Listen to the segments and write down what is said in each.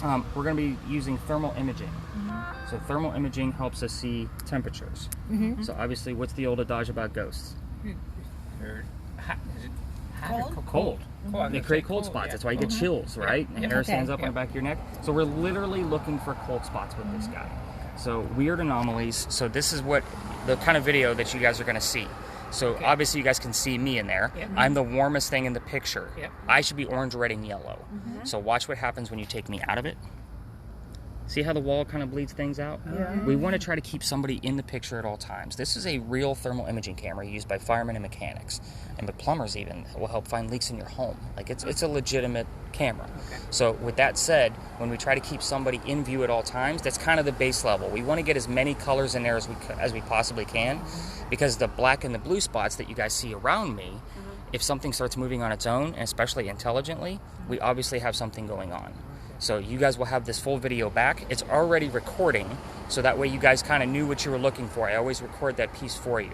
We're going to be using thermal imaging. So thermal imaging helps us see temperatures. So obviously, what's the old adage about ghosts? Cold. They create cold spots. That's why you get chills, right? And hair stands up on the back of your neck. So we're literally looking for cold spots with this guy. So weird anomalies. So this is what the kind of video that you guys are going to see. So obviously you guys can see me in there. I'm the warmest thing in the picture. I should be orange, red, and yellow. So watch what happens when you take me out of it. See how the wall kind of bleeds things out? We want to try to keep somebody in the picture at all times. This is a real thermal imaging camera used by firemen and mechanics, and the plumbers even will help find leaks in your home. Like it's a legitimate camera. So with that said, when we try to keep somebody in view at all times, that's kind of the base level. We want to get as many colors in there as we possibly can, because the black and the blue spots that you guys see around me, if something starts moving on its own, and especially intelligently, we obviously have something going on. So you guys will have this full video back. It's already recording, so that way you guys kind of knew what you were looking for. I always record that piece for you.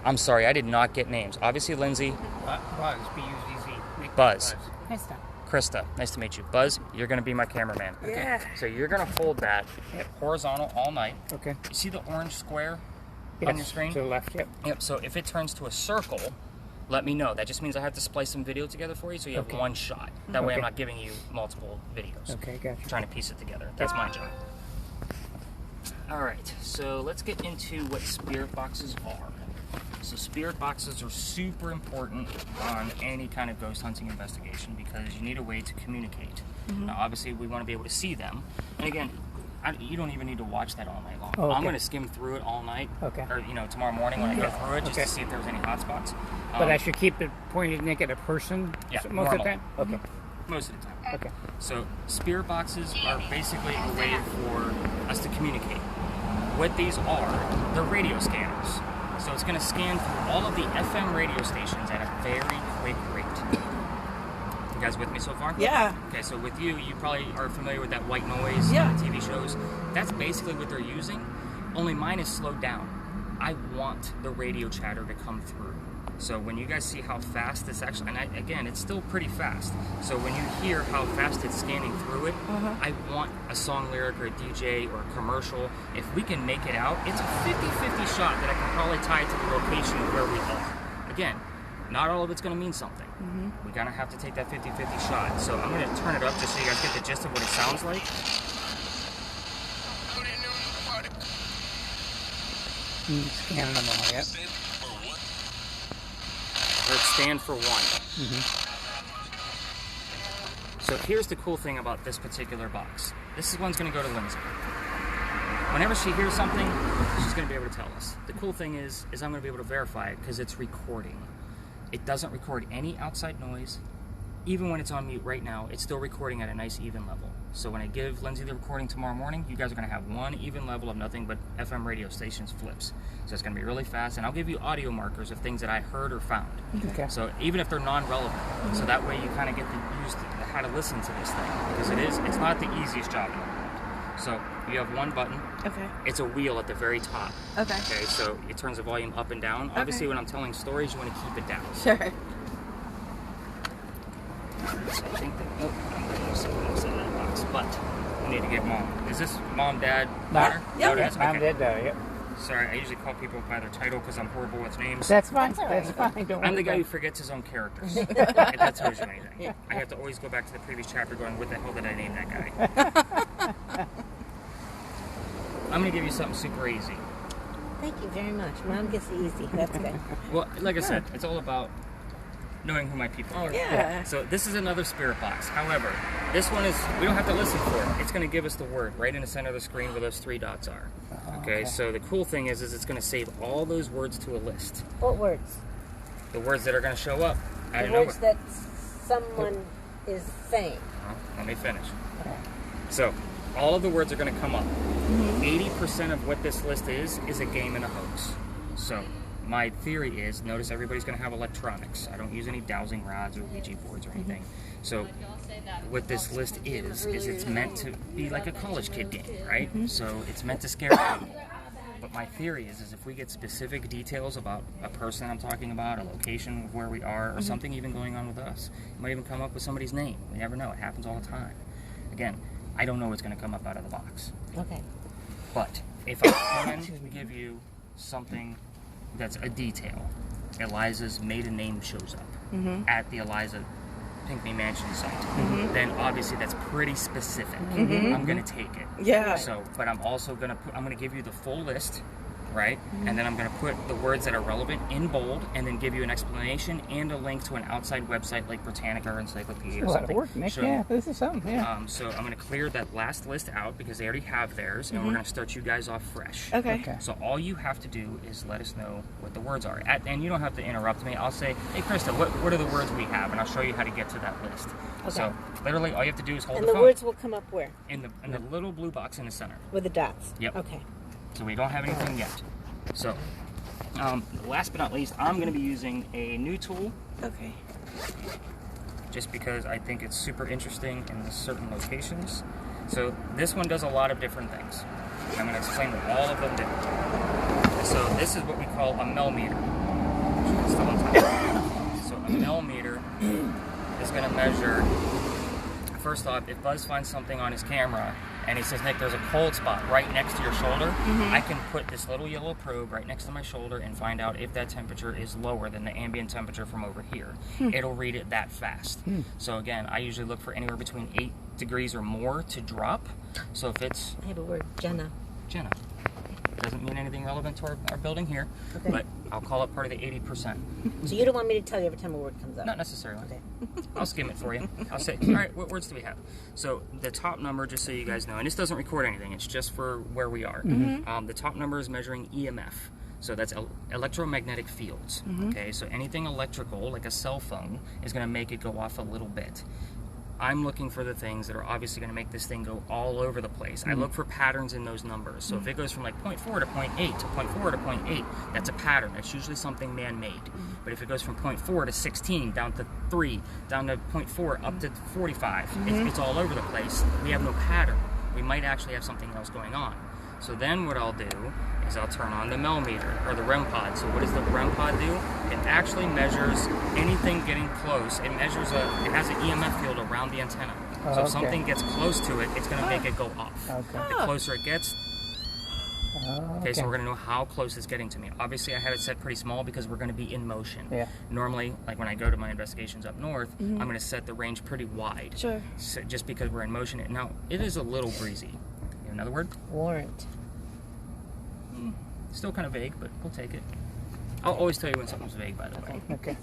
I'm sorry, I did not get names. Obviously, Lindsay. Buzz, B-U-Z-Z. Buzz. Krista. Nice to meet you. Buzz, you're going to be my cameraman. So you're going to hold that horizontal all night. You see the orange square on your screen? To the left, So if it turns to a circle, let me know. That just means I have to splice some video together for you so you have one shot. That way I'm not giving you multiple videos. Gotcha. Trying to piece it together. That's my job. Alright, so let's get into what spirit boxes are. So spirit boxes are super important on any kind of ghost hunting investigation because you need a way to communicate. Now obviously we want to be able to see them. And again, you don't even need to watch that all night long. I'm going to skim through it all night, or tomorrow morning when I go through it, just to see if there's any hot spots. But I should keep it pointed and at a person most of the time? Most of the time. So spirit boxes are basically a way for us to communicate. What these are, they're radio scanners. So it's going to scan through all of the FM radio stations at a very quick rate. You guys with me so far? Yeah. Okay, so with you probably are familiar with that white noise on the TV shows. That's basically what they're using, only mine is slowed down. I want the radio chatter to come through. So when you guys see how fast this actually, and again, it's still pretty fast. So when you hear how fast it's scanning through it, I want a song lyric or a DJ or a commercial. If we can make it out, it's a 50-50 shot that I can probably tie to the location of where we are. Again, not all of it's going to mean something. We're going to have to take that 50-50 shot. So I'm going to turn it up just so you guys get the gist of what it sounds like. Scanning them all, Or stand for one. So here's the cool thing about this particular box. This one's going to go to Lindsay. Whenever she hears something, she's going to be able to tell us. The cool thing is I'm going to be able to verify it because it's recording. It doesn't record any outside noise. Even when it's on mute right now, it's still recording at a nice even level. So when I give Lindsay the recording tomorrow morning, you guys are going to have one even level of nothing but FM radio stations flips. So it's going to be really fast, and I'll give you audio markers of things that I heard or found. So even if they're non-relevant, so that way you kind of get used to how to listen to this thing, because it's not the easiest job in the world. So you have one button. It's a wheel at the very top. Okay, so it turns the volume up and down. Obviously, when I'm telling stories, you want to keep it down. Sure. So I think that, I'm going to use something else in that box, but I need to get Mom. Is this Mom, Dad, daughter? Yeah. Mom, Dad, daughter, Sorry, I usually call people by their title because I'm horrible with names. That's fine. That's fine. I'm the guy who forgets his own characters. If that tells you anything. I have to always go back to the previous chapter going, what the hell did I name that guy? I'm going to give you something super easy. Thank you very much. Mom gets it easy. That's good. Well, like I said, it's all about knowing who my people are. Yeah. So this is another spirit box. However, this one is, we don't have to listen for it. It's going to give us the word right in the center of the screen where those three dots are. Okay, so the cool thing is it's going to save all those words to a list. What words? The words that are going to show up. The words that someone is saying. Let me finish. So, all of the words are going to come up. 80% of what this list is a game and a hoax. So, my theory is, notice everybody's going to have electronics. I don't use any dowsing rods or Ouija boards or anything. So what this list is it's meant to be like a college kid game, right? So it's meant to scare people. But my theory is if we get specific details about a person I'm talking about, a location of where we are, or something even going on with us, it might even come up with somebody's name. We never know. It happens all the time. Again, I don't know what's going to come up out of the box. Okay. But if I can give you something that's a detail, Eliza's maiden name shows up at the Eliza Pinckney Mansion site, then obviously that's pretty specific. I'm going to take it. Yeah. So, but I'm also going to I'm going to give you the full list, right? And then I'm going to put the words that are relevant in bold, and then give you an explanation and a link to an outside website like Britannica or Encyclopedia or something. Work, Nick. Yeah, this is something. Yeah. So I'm going to clear that last list out because they already have theirs, and we're going to start you guys off fresh. Okay. So all you have to do is let us know what the words are. And you don't have to interrupt me. I'll say, hey, Krista, what are the words we have? And I'll show you how to get to that list. Okay. So literally all you have to do is hold And the the phone. words will come up where? In the little blue box in the center. With the dots? Yep. Okay. So we don't have anything yet. So last but not least, I'm going to be using a new tool. Okay. Just because I think it's super interesting in certain locations. So this one does a lot of different things. I'm going to explain what all of them do. So this is what we call a millimeter. Still on top. So a millimeter is going to measure, first off, if Buzz finds something on his camera and he says, Nick, there's a cold spot right next to your shoulder, I can put this little yellow probe right next to my shoulder and find out if that temperature is lower than the ambient temperature from over here. It'll read it that fast. So again, I usually look for anywhere between 8 degrees or more to drop. So if it's... I have a word, Jenna. Doesn't mean anything relevant to our building here, Okay. but I'll call it part of the 80%. So you don't want me to tell you every time a word comes up? Not necessarily. Okay. I'll skim it for you. I'll say, all right, what words do we have? So the top number, just so you guys know, and this doesn't record anything, it's just for where we are. The top number is measuring EMF. So that's electromagnetic fields. Okay, so anything electrical, like a cell phone, is going to make it go off a little bit. I'm looking for the things that are obviously going to make this thing go all over the place. I look for patterns in those numbers. So if it goes from like 0.4 to 0.8 to 0.4 to 0.8, that's a pattern. That's usually something man-made. But if it goes from 0.4 to 16, down to 3, down to 0.4, up to 45, it's all over the place. We have no pattern. We might actually have something else going on. So then what I'll do is I'll turn on the millimeter, or the REM pod. So what does the REM pod do? It actually measures anything getting close. It measures it has an EMF field around the antenna. So if something gets close to it, it's going to make it go off. The closer it gets, okay, so we're going to know how close it's getting to me. Obviously, I have it set pretty small because we're going to be in motion. Normally, like when I go to my investigations up north, I'm going to set the range pretty wide. Sure. So just because we're in motion. Now, it is a little breezy. You have another word? Warrant. Still kind of vague, but we'll take it. I'll always tell you when something's vague, by the way. Okay.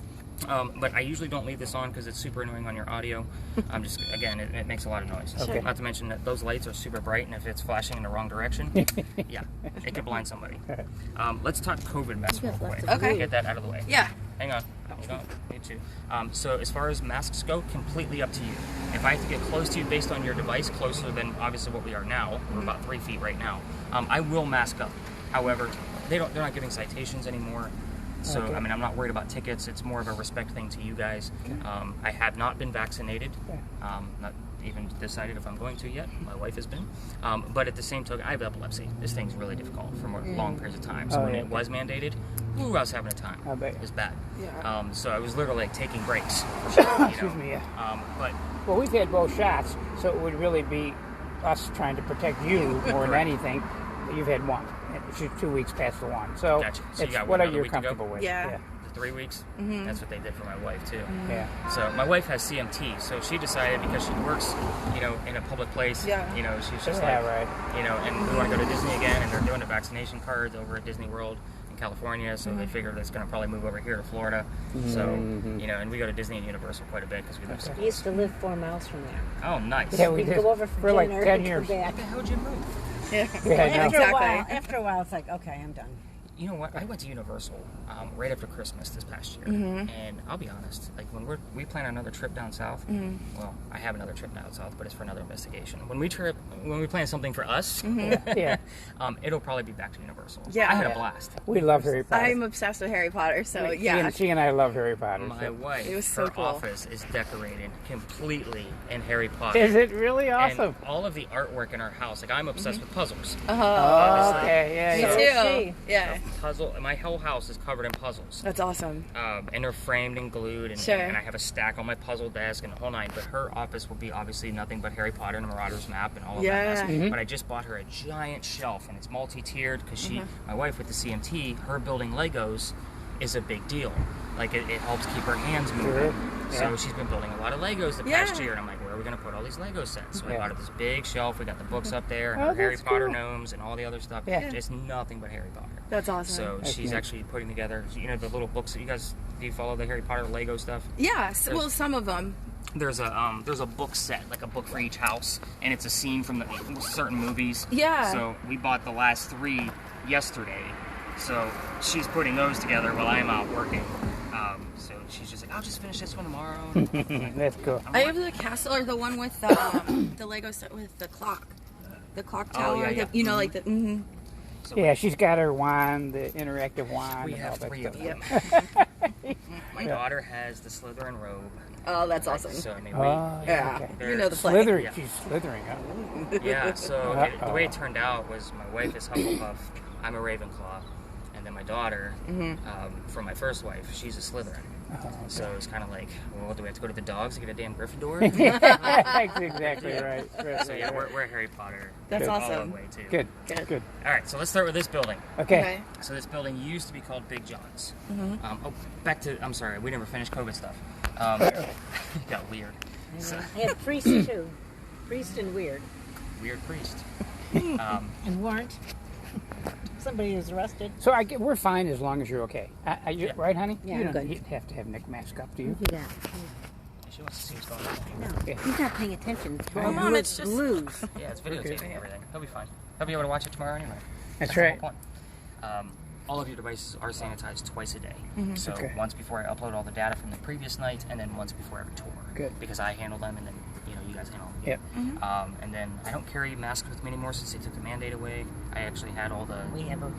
But I usually don't leave this on because it's super annoying on your audio. I'm just, again, it makes a lot of noise. Okay. Not to mention that those lights are super bright, and if it's flashing in the wrong direction, yeah, it could blind somebody. Let's talk COVID masks real quick. Okay. Get that out of the way. Yeah. Hang on. You don't need to. So as far as masks go, completely up to you. If I have to get close to you based on your device, closer than obviously what we are now, we're about 3 feet right now, I will mask up. However, they're not giving citations anymore. So, I mean, I'm not worried about tickets. It's more of a respect thing to you guys. I have not been vaccinated. Not even decided if I'm going to yet. My wife has been. But at the same token, I have epilepsy. This thing's really difficult for long periods of time. So when it was mandated, I was having a time. I bet. It was bad. Yeah. So I was literally like taking breaks. For sure, Excuse me, yeah. But Well, we've had both shots, so it would really be us trying to protect you more than anything. You've had one. It's 2 weeks past the one. So, Gotcha. So you it's got what another are you week to go? comfortable with? Yeah. the 3 weeks, that's what they did for my wife too. Yeah. So my wife has CMT, so she decided because she works, in a public place, she's just right. and we want to go to Disney again, and they're doing the vaccination cards over at Disney World in California, so they figured it's going to probably move over here to Florida. So, and we go to Disney and Universal quite a bit because we live so We used to live 4 miles from there. Oh, nice. Yeah, we We'd did. go over for for like dinner 10 and years. come back. What the hell did you move? Yeah. After a while, it's like, okay, I'm done. You know what? I went to Universal right after Christmas this past year, and I'll be honest. Like when we plan another trip down south. Well, I have another trip down south, but it's for another investigation. When we plan something for us, it'll probably be back to Universal. Yeah. I had a blast. We love Harry Potter. I'm obsessed with Harry Potter, so She and I love Harry Potter. My wife, It was so her cool. office is decorated completely in Harry Potter. Is it really awesome? And all of the artwork in our house, like I'm obsessed with puzzles. Oh, okay, yeah, Me yeah. too. is she. Yeah. Of puzzle. My whole house is covered in puzzles. That's awesome. And they're framed and glued, and, Sure. and I have a stack on my puzzle desk and the whole nine. But her office will be obviously nothing but Harry Potter and the Marauder's map and all of that mess. But I just bought her a giant shelf, and it's multi-tiered because my wife with the CMT, her building Legos is a big deal. Like it helps keep her hands moving. So she's been building a lot of Legos the past year, and I'm like, where are we going to put all these Lego sets? So I bought her this big shelf. We got the books up there, and her Harry Potter gnomes and all the other stuff. Just nothing but Harry Potter. That's awesome. So she's actually putting together, the little books that you guys, do you follow the Harry Potter Lego stuff? Yeah, well, some of them. There's a book set, like a book for each house, and it's a scene from the certain movies. Yeah. So we bought the last 3 yesterday. So she's putting those together while I'm out working. So she's just like, I'll just finish this one tomorrow. That's cool. I have the castle, or the one with the Lego set with the clock. The clock tower. yeah. Like the... So Yeah, she's got her wand, the interactive wand. we and all have that 3 stuff. of them. My daughter has the Slytherin robe. Oh, that's awesome. So I mean, Yeah, they're- you know the play. Slithering. Yeah. She's slithering. Huh? Yeah, so the way it turned out was my wife is Hufflepuff, I'm a Ravenclaw, and then my daughter, from my first wife, she's a Slytherin. So it's kind of like, well, do we have to go to the dogs to get a damn Gryffindor? That's exactly right. So yeah, we're Harry Potter. That's all awesome. the way too. Good. Good. Good. All right, so let's start with this building. Okay. So this building used to be called Big John's. I'm sorry, we never finished COVID stuff. It got weird. So, I had priest too. Priest and weird. weird priest. And warrant. Somebody was arrested. So we're fine as long as you're okay. Right, honey? Yeah, You I'm don't good. have to have Nick mask up, do you? Do that. She wants to see what's going on. No, he's not paying attention. It's Come on, it's just... blues. Yeah, it's videotaping everything. He'll be fine. He'll be able to watch it tomorrow anyway. That's the whole right. point. All of your devices are sanitized twice a day. So Okay. once before I upload all the data from the previous night, and then once before every tour. Good. Because I handle them, and then you guys handle them. Yep. And then I don't carry masks with me anymore since they took the mandate away. I actually had all the. We have a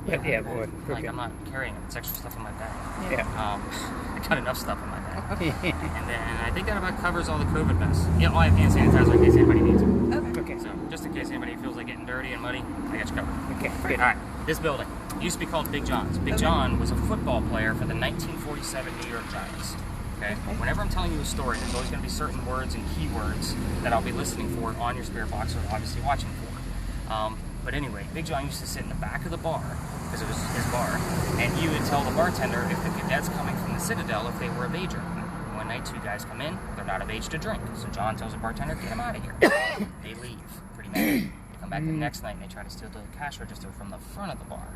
Yeah, boy. Like I'm not carrying them. It's extra stuff in my bag. Yeah. I got enough stuff in my bag. And then I think that about covers all the COVID mess. Yeah, I have hand sanitizer in case anybody needs it. Okay. So just in case anybody feels like getting dirty and muddy, I got you covered. Okay. All Good. right, this building used to be called Big John's. Big John was a football player for the 1947 New York Giants. Okay. Whenever I'm telling you a story, there's always going to be certain words and keywords that I'll be listening for on your spirit box, or obviously watching for. But anyway, Big John used to sit in the back of the bar, because it was his bar, and you would tell the bartender if the cadets coming from the Citadel if they were of age or not. One night, 2 guys come in, they're not of age to drink. So John tells the bartender, get them out of here. They leave, pretty mad. They come back the next night and they try to steal the cash register from the front of the bar.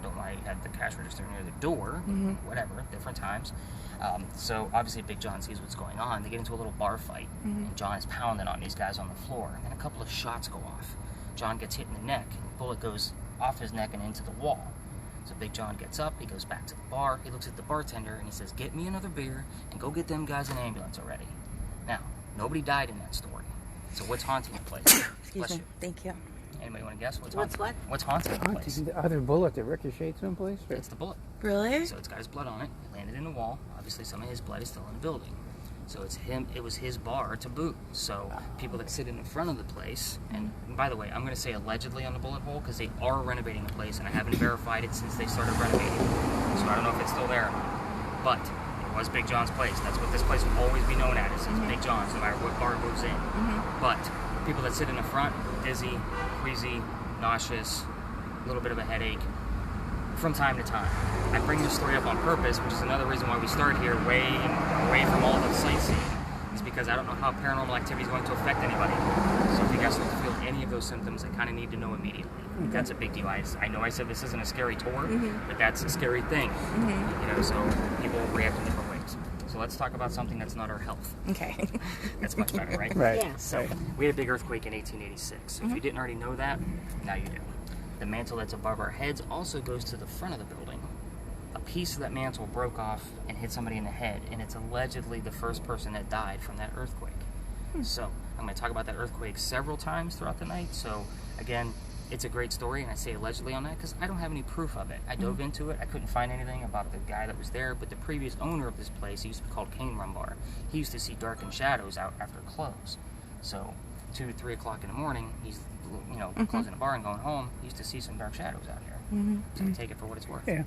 Don't want to have the cash register near the door, whatever, different times. So obviously Big John sees what's going on. They get into a little bar fight, and John is pounding on these guys on the floor. And then a couple of shots go off. John gets hit in the neck, and the bullet goes off his neck and into the wall. So Big John gets up, he goes back to the bar, he looks at the bartender, and he says, get me another beer, and go get them guys an ambulance already. Now, nobody died in that story. So what's haunting the place? Excuse me. Thank you. Anybody want to guess? What's haunting? what? What's haunting the place? The other bullet that ricocheted someplace? Or? It's the bullet. Really? So it's got his blood on it. It landed in the wall. Obviously, some of his blood is still in the building. So it's him. It was his bar to boot. So people that sit in the front of the place, and by the way, I'm going to say allegedly on the bullet hole because they are renovating the place, and I haven't verified it since they started renovating. So I don't know if it's still there or not. But it was Big John's place. That's what this place will always be known as. It's Big John's, no matter what bar it moves in. But people that sit in the front, dizzy, queasy, nauseous, a little bit of a headache from time to time. I bring this story up on purpose, which is another reason why we start here away from all the sightseeing. It's because I don't know how paranormal activity is going to affect anybody. So if you guys start to feel any of those symptoms, I kind of need to know immediately. That's a big deal. I know I said this isn't a scary tour, but that's a scary thing. So people react in different ways. So let's talk about something that's not our health. Okay. That's much better, right? Right. Yeah. So we had a big earthquake in 1886. If you didn't already know that, now you do. The mantle that's above our heads also goes to the front of the building. A piece of that mantle broke off and hit somebody in the head, and it's allegedly the first person that died from that earthquake. So I'm going to talk about that earthquake several times throughout the night. So again, it's a great story, and I say allegedly on that because I don't have any proof of it. I dove into it. I couldn't find anything about the guy that was there, but the previous owner of this place, he used to be called Cane Rum Bar. He used to see darkened shadows out after close. So 2, 3 o'clock in the morning, he's, you know, closing the bar and going home, he used to see some dark shadows out here. So we take it for what it's worth. Yeah.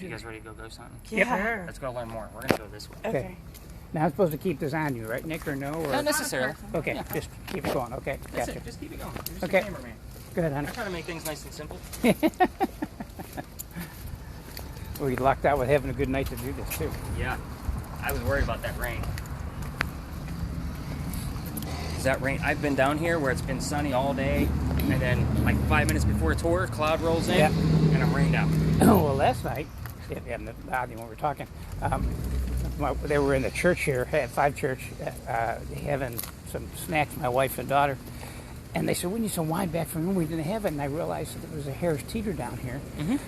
You guys ready to go something? Yeah. Let's go learn more. We're going to go this way. Okay. Now I'm supposed to keep this on you, right, Nick, or no? Or? Not necessarily. Okay, Yeah. just keep it going. Okay, That's gotcha. it. Just keep it going. You're just Okay. a cameraman. Go ahead, honey. I try to make things nice and simple. We lucked out with having a good night to do this, too. Yeah. I was worried about that rain. Is that rain? I've been down here where it's been sunny all day, and then like 5 minutes before tour, cloud rolls in, and I'm rained out. Oh, well, last night, when we were talking, they were in the church here, at 5 Church, having some snacks, my wife and daughter. And they said, we need some wine back from them. We didn't have it. And I realized that there was a Harris Teeter down here.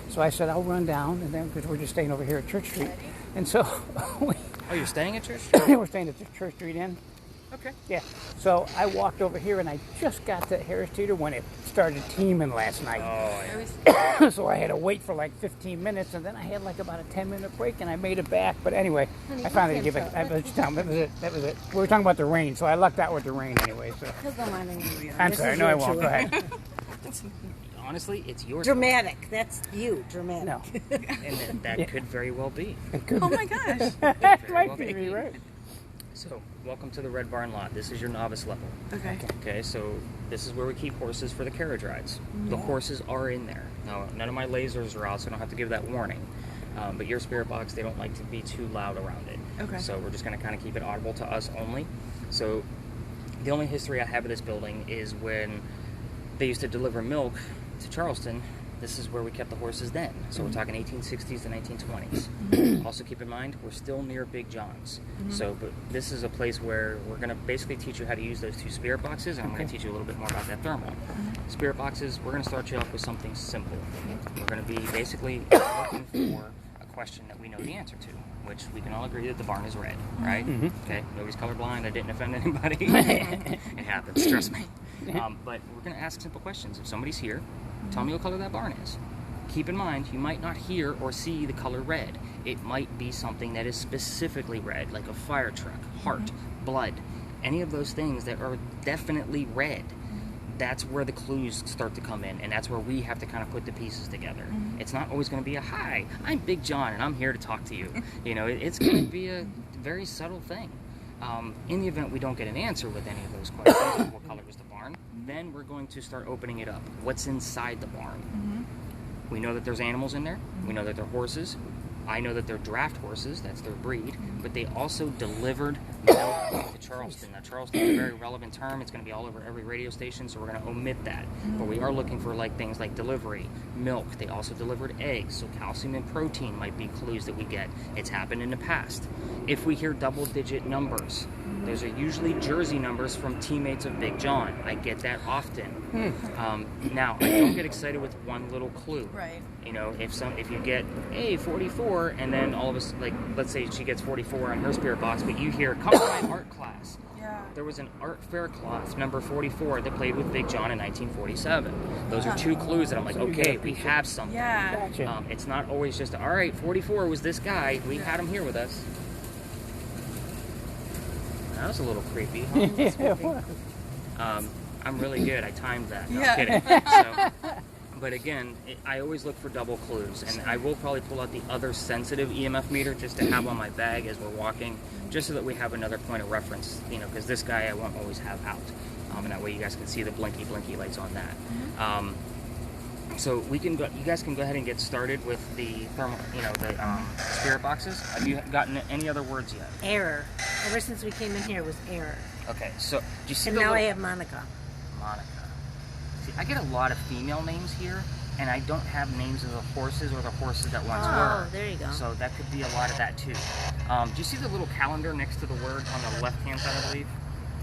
So I said, I'll run down, and then because we're just staying over here at Church Street. And so Oh, you're staying at Church Street? we're staying at the Church Street Inn. Okay. Yeah. So I walked over here, and I just got to Harris Teeter when it started teeming last night. Oh, So I had to wait for like 15 minutes, and then I had like about a 10-minute break, and I made it back. But anyway, I finally gave it. That was it. We were talking about the rain, so I lucked out with the rain anyway. So He'll go on and I'm sorry. No, I won't. Go ahead. honestly, it's your Dramatic. That's you. Dramatic. No. And that could very well be. Oh my gosh. That might be me, right? So, welcome to the Red Barn lot. This is your novice level. Okay. Okay, so this is where we keep horses for the carriage rides. The horses are in there. Now, none of my lasers are out, so I don't have to give that warning. But your spirit box, they don't like to be too loud around it. Okay. So we're just going to kind of keep it audible to us only. So the only history I have of this building is when they used to deliver milk to Charleston. This is where we kept the horses then. So we're talking 1860s to 1920s. Also keep in mind, we're still near Big John's. So, but this is a place where we're going to basically teach you how to use those 2 spirit boxes, and I'm going to teach you a little bit more about that thermal. Spirit boxes, we're going to start you off with something simple. We're going to be basically looking for a question that we know the answer to, which we can all agree that the barn is red, right? Okay, nobody's colorblind. I didn't offend anybody. It happens, trust me. But we're going to ask simple questions. If somebody's here, tell me what color that barn is. Keep in mind, you might not hear or see the color red. It might be something that is specifically red, like a fire truck, heart, blood, any of those things that are definitely red. That's where the clues start to come in, and that's where we have to kind of put the pieces together. It's not always going to be a, hi, I'm Big John, and I'm here to talk to you. You know, it's going to be a very subtle thing. In the event we don't get an answer with any of those questions, what color is the barn, then we're going to start opening it up. What's inside the barn? We know that there's animals in there. We know that they're horses. I know that they're draft horses. That's their breed. But they also delivered milk to Charleston. Now, Charleston is a very relevant term. It's going to be all over every radio station, so we're going to omit that. But we are looking for like things like delivery, milk. They also delivered eggs, so calcium and protein might be clues that we get. It's happened in the past. If we hear double-digit numbers, those are usually jersey numbers from teammates of Big John. I get that often. Now, I don't get excited with one little clue. Right. You know, if you get, hey, 44, and then all of us, like, let's say she gets 44 on her spirit box, but you hear, come to my art class. Yeah. There was an art fair class, number 44, that played with Big John in 1947. Those are 2 clues that I'm like, okay, we have something. Yeah. Gotcha. It's not always just, all right, 44 was this guy. We had him here with us. That was a little creepy. I'm really good. I timed that. No, I'm kidding. So, but again, I always look for double clues, and I will probably pull out the other sensitive EMF meter just to have on my bag as we're walking, just so that we have another point of reference, you know, because this guy I won't always have out. And that way you guys can see the blinky lights on that. So we can go, you guys can go ahead and get started with the thermal, you know, the spirit boxes. Have you gotten any other words yet? Error. Ever since we came in here, it was error. Okay, so do you see And the now little, I have Monica. Monica. See, I get a lot of female names here, and I don't have names of the horses or the horses that once were. Oh, there you go. So that could be a lot of that too. Do you see the little calendar next to the word on the left-hand side, I believe?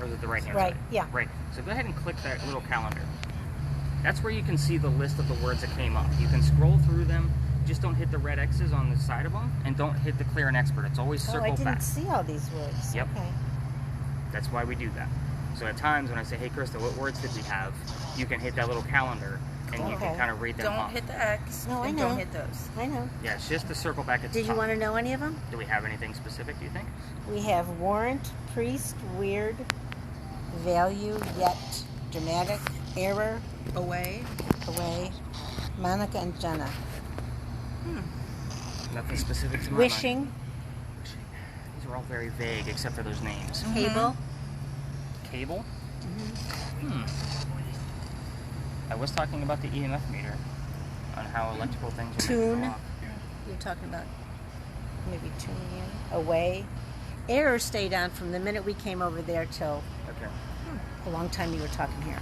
Or is it the right-hand Right, side? yeah. Right. So go ahead and click that little calendar. That's where you can see the list of the words that came up. You can scroll through them. Just don't hit the red X's on the side of them, and don't hit the clear and expert. It's always Oh, I circle didn't back. see all these words. Yep. Okay. That's why we do that. So at times when I say, hey, Krista, what words did we have? You can hit that little calendar, and you can Okay. kind of read them Don't off. hit the X. No, I and know. Don't hit those. I know. Yeah, it's just to circle back at the Did you top. want to know any of them? Do we have anything specific, do you think? We have warrant, priest, weird, value, yet dramatic, error, Away. away. Monica and Jenna. Nothing specific to my Wishing, mind. These are all very vague except for those names. cable, Cable? I was talking about the EMF meter on how electrical things are Tune. making off. you're talking about maybe tuning in, away. Error stayed on from the minute we came over there till Okay. a long time you were talking here.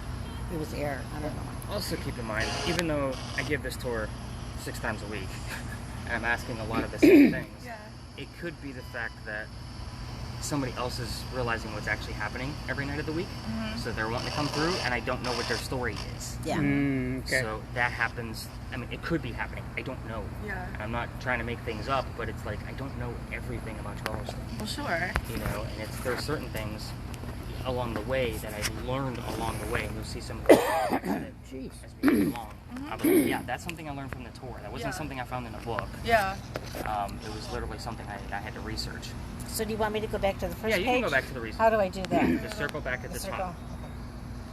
It was error. I don't know. Also keep in mind, even though I give this tour 6 times a week, and I'm asking a lot of the same things, it could be the fact that somebody else is realizing what's actually happening every night of the week, so they're wanting to come through, and I don't know what their story is. Yeah. Okay. So that happens. I mean, it could be happening. I don't know. Yeah. And I'm not trying to make things up, but it's like I don't know everything about Charleston. Well, sure. You know, and there's certain things along the way that I've learned along the way, and you'll see some of those Jeez. as we go along. But yeah, that's something I learned from the tour. That wasn't Yeah. something I found in a book. Yeah. It was literally something I had to research. So do you want me to go back to the first Yeah, page? you can go back to the research. How do I do that? Just circle back at the circle. top.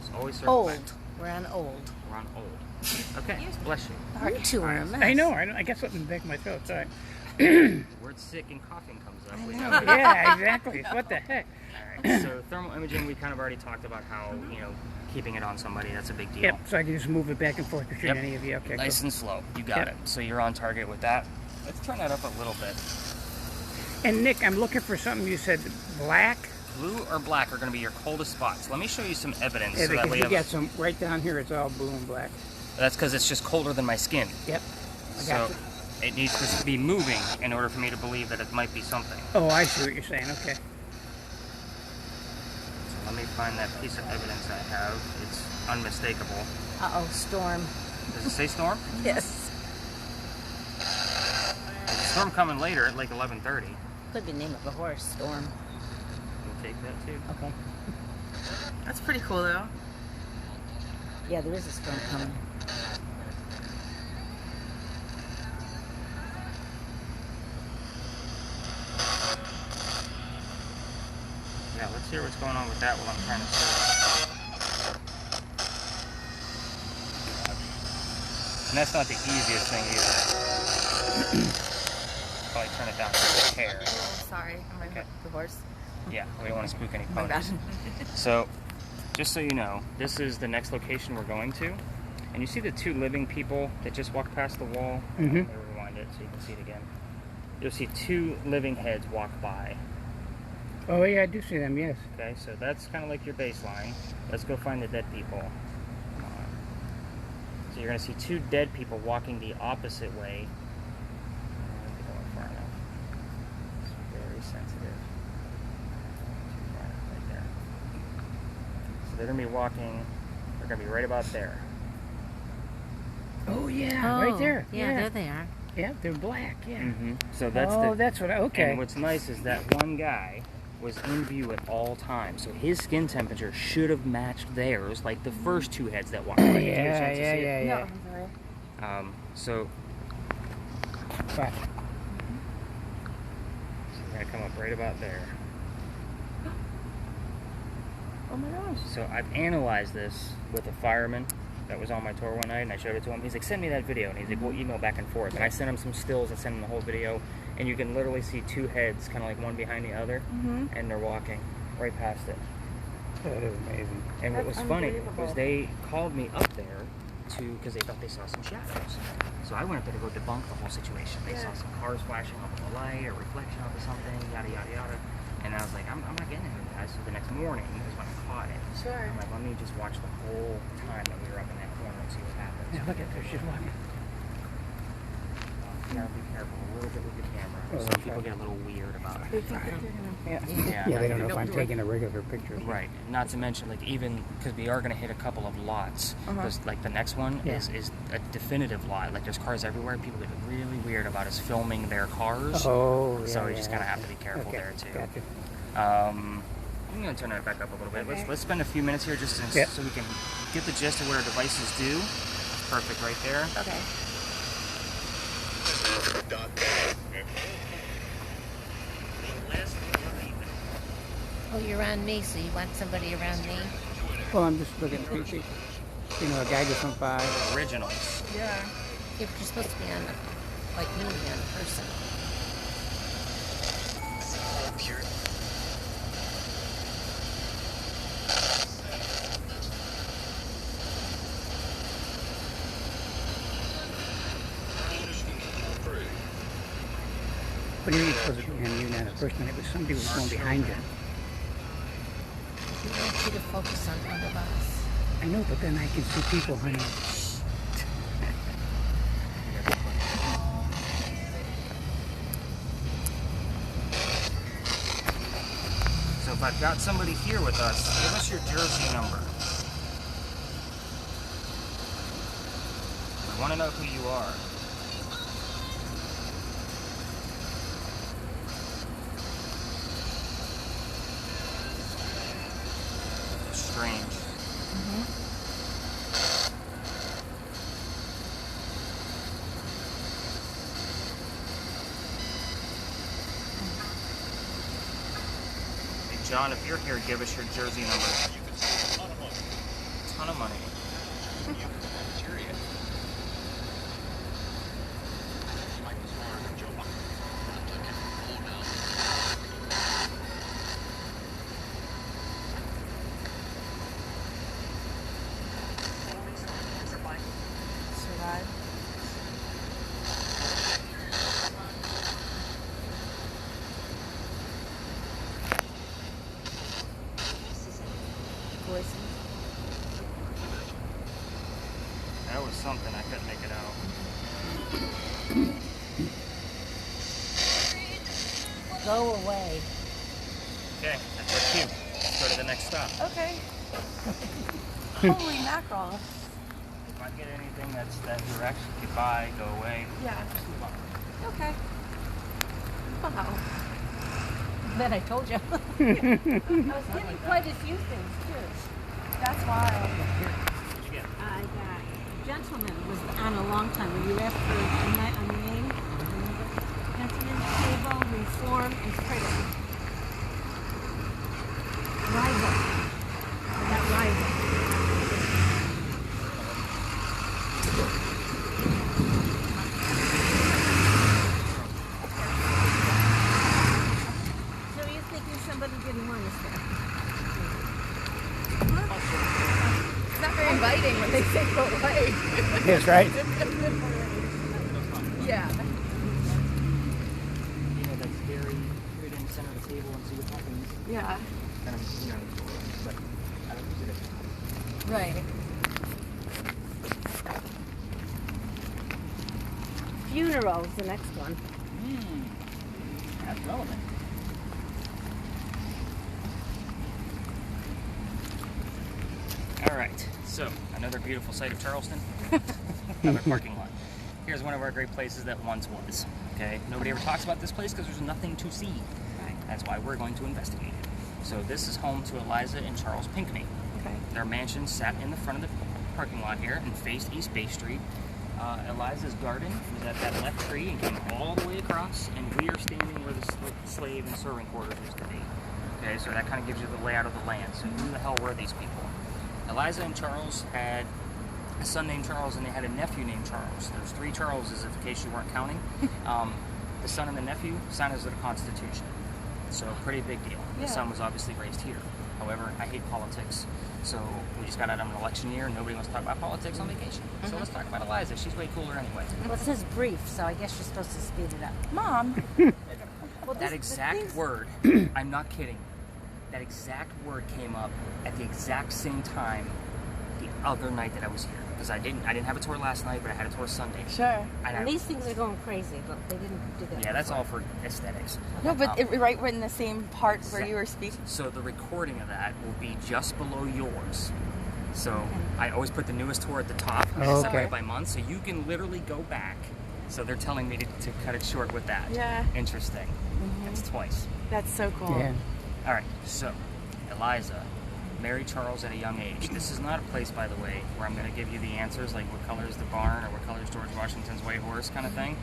Just always circle back. Old. We're on old. We're on old. Okay, bless you. Our two are a mess. I know. I got something in the back of my throat. Sorry. The word sick and coughing comes up. We know. Yeah, exactly. What the heck? All right. So thermal imaging, we kind of already talked about how, you know, keeping it on somebody, that's a big deal. Yep. So I can just move it back and forth between Yep. any of you. Okay. Nice Cool. and slow. You got Yep. it. So you're on target with that. Let's turn that up a little bit. And Nick, I'm looking for something. You said black. Blue or black are going to be your coldest spots. Let me show you some evidence. Yeah, so that because we you have, got some right down here. It's all blue and black. That's because it's just colder than my skin. Yep. I So got you. it needs to be moving in order for me to believe that it might be something. Oh, I see what you're saying. Okay. So let me find that piece of evidence I have. It's unmistakable. Uh-oh, storm. Does it say storm? Yes. There's a storm coming later at like 11:30. Could be the name of a horse, storm. We'll take that too. Okay. That's pretty cool, though. Yeah, there is a storm coming. Yeah, let's hear what's going on with that while I'm trying to search. And that's not the easiest thing either. Probably turn it down to a hair. Sorry. I'm Okay. the horse. Yeah, we don't want to spook any My bad. ponies. So, just so you know, this is the next location we're going to. And you see the 2 living people that just walked past the wall? Mhm. Let me rewind it so you can see it again. You'll see 2 living heads walk by. Oh yeah, I do see them. Yes. Okay, so that's kind of like your baseline. Let's go find the dead people. Come on. So you're going to see 2 dead people walking the opposite way. Not going far enough. It's very sensitive. Too far, right there. So they're going to be walking. They're going to be right about there. Oh yeah, right there. Yeah, there they are. Yeah, they're black. Yeah. So that's Oh, the. that's what. Okay. And what's nice is that one guy was in view at all times, so his skin temperature should have matched theirs, like the first 2 heads that walked by. Did you get a Yeah, chance to yeah, see it? yeah, No, yeah. I'm sorry. So Right. we're gonna come up right about there. Oh my gosh. So I've analyzed this with a fireman that was on my tour one night, and I showed it to him. He's like, "Send me that video," and he's like, "We'll email back and forth." And I sent him some stills. I sent him the whole video, and you can literally see 2 heads, kind of like one behind the other, and they're walking right past it. That is amazing. And what That's was funny unbelievable. was they called me up there because they thought they saw some shadows. So I went up there to go debunk the whole situation. They saw some cars flashing up in the light, or reflection of something, yada yada yada. And I was like, I'm not getting into that. So the next morning is when I caught it. Sure. I'm like, let me just watch the whole time that we were up in that corner and see what happens. Yeah, look at her. She's walking. You gotta be careful a little bit with your camera. Oh, Some okay. people get a little weird about it. They think that they're gonna. Yeah. Yeah. Yeah, they don't know if I'm taking a regular picture. Right. Not to mention, like, even because we are going to hit a couple of lots. Because, like, the next one Yeah. is a definitive lot. Like, there's cars everywhere. People get really weird about us filming their cars. Oh, yeah. So we just yeah, kind of have to be okay. careful Okay, there too. Gotcha. I'm going to turn that back up a little bit. Okay. Let's spend a few minutes here just to, Yeah. so we can get the gist of what our devices do. That's perfect right there. Okay. Oh, you're on me, so you want somebody around me? Well, I'm just looking at a guy just went by. Originals. Yeah. If you're supposed to be on, like me, on a person. But you're supposed to be on you, not a person. It was somebody who was going behind you. We want you to focus on one of us. I know, but then I can see people, honey. So if I've got somebody here with us, give us your jersey number. I want to know who you are. Strange. Hey, John, if you're here, give us your jersey number. Ton of money. Survive. Voices. That was something. I couldn't make it out. Go away. Okay, that's our cue. Let's go to the next stop. Okay. Holy mackerel. If I get anything that's that direct, goodbye, go away. Yeah. Just move on. Okay. Wow. Then I told you. I was getting quite a few things, too. That's wild. What'd you get? I got gentleman was on a long time. Were you after a night on the name? Gentleman, table, reform, and critic. Rival. I got rival. So you thinking somebody didn't want us there? It's not very inviting when they say go away. Yes, right? Yeah. You know, that scary, put it in the center of the table and see what happens. Yeah. Kind of, you know, but I don't use it. Right. Funeral's the next one. That's relevant. All right, so another beautiful site of Charleston, another parking lot. Here's one of our great places that once was. Okay, nobody ever talks about this place because there's nothing to see. Right. That's why we're going to investigate it. So this is home to Eliza and Charles Pinckney. Okay. Their mansion sat in the front of the parking lot here and faced East Bay Street. Eliza's garden was at that left tree and came all the way across, and we are standing where the slave and servant quarters used to be. Okay, so that kind of gives you the layout of the land. So who the hell were these people? Eliza and Charles had a son named Charles, and they had a nephew named Charles. There's 3 Charleses, in case you weren't counting. The son and the nephew signed the Constitution. So pretty big deal. Yeah. The son was obviously raised here. However, I hate politics. So we just got out of an election year and nobody wants to talk about politics on vacation. So let's talk about Eliza. She's way cooler anyway. Well, it says brief, so I guess you're supposed to speed it up. Mom. Well, That exact word, I'm not kidding, that exact word came up at the exact same time the other night that I was here. Because I didn't have a tour last night, but I had a tour Sunday. Sure. And these things are going crazy, but they didn't do that. Yeah, that's all for aesthetics. No, but right in the same part where you were speaking. So the recording of that will be just below yours. So I always put the newest tour at the top, separate by month, so you can literally go back. So they're telling me to cut it short with that. Yeah. Interesting. That's twice. That's so cool. Yeah. All right, so Eliza married Charles at a young age. This is not a place, by the way, where I'm going to give you the answers, like what color is the barn or what color is George Washington's white horse kind of thing.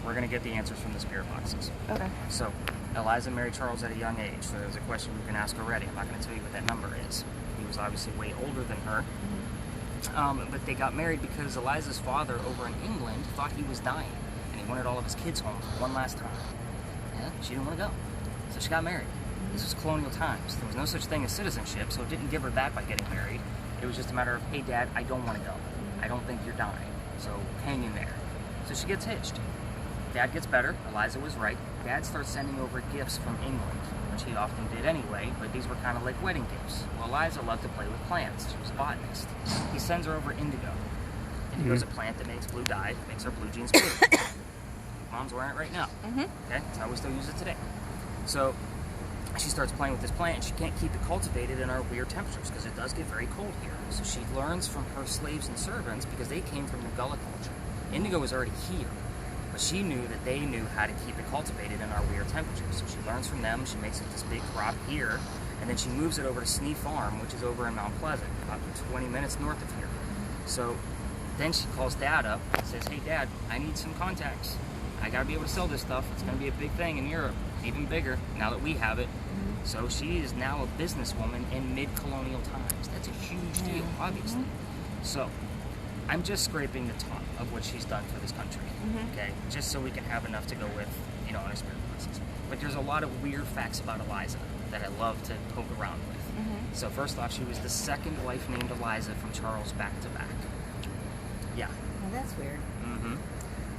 We're going to get the answers from the spirit boxes. Okay. So Eliza married Charles at a young age, so there's a question you can ask already. I'm not going to tell you what that number is. He was obviously way older than her. But they got married because Eliza's father over in England thought he was dying, and he wanted all of his kids home one last time. Yeah, she didn't want to go, so she got married. This was colonial times. There was no such thing as citizenship, so it didn't give her that by getting married. It was just a matter of, hey, Dad, I don't want to go. I don't think you're dying, so hang in there. So she gets hitched. Dad gets better. Eliza was right. Dad starts sending over gifts from England, which he often did anyway, but these were kind of like wedding gifts. Well, Eliza loved to play with plants. She was a botanist. He sends her over indigo. Indigo's a plant that makes blue dye, makes her blue jeans blue. Mom's wearing it right now. Okay, that's how we still use it today. So she starts playing with this plant, and she can't keep it cultivated in our weird temperatures because it does get very cold here. So she learns from her slaves and servants because they came from the Gullah culture. Indigo was already here, but she knew that they knew how to keep it cultivated in our weird temperatures. So she learns from them, she makes it this big crop here, and then she moves it over to Snee Farm, which is over in Mount Pleasant, about 20 minutes north of here. So then she calls Dad up and says, hey Dad, I need some contacts. I gotta be able to sell this stuff. It's gonna be a big thing in Europe, even bigger, now that we have it. So she is now a businesswoman in mid-colonial times. That's a huge deal, obviously. So I'm just scraping the top of what she's done for this country, okay? Just so we can have enough to go with, you know, on our spirit classes. But there's a lot of weird facts about Eliza that I love to poke around with. So first off, she was the second wife named Eliza from Charles back to back. Yeah. Well, that's weird.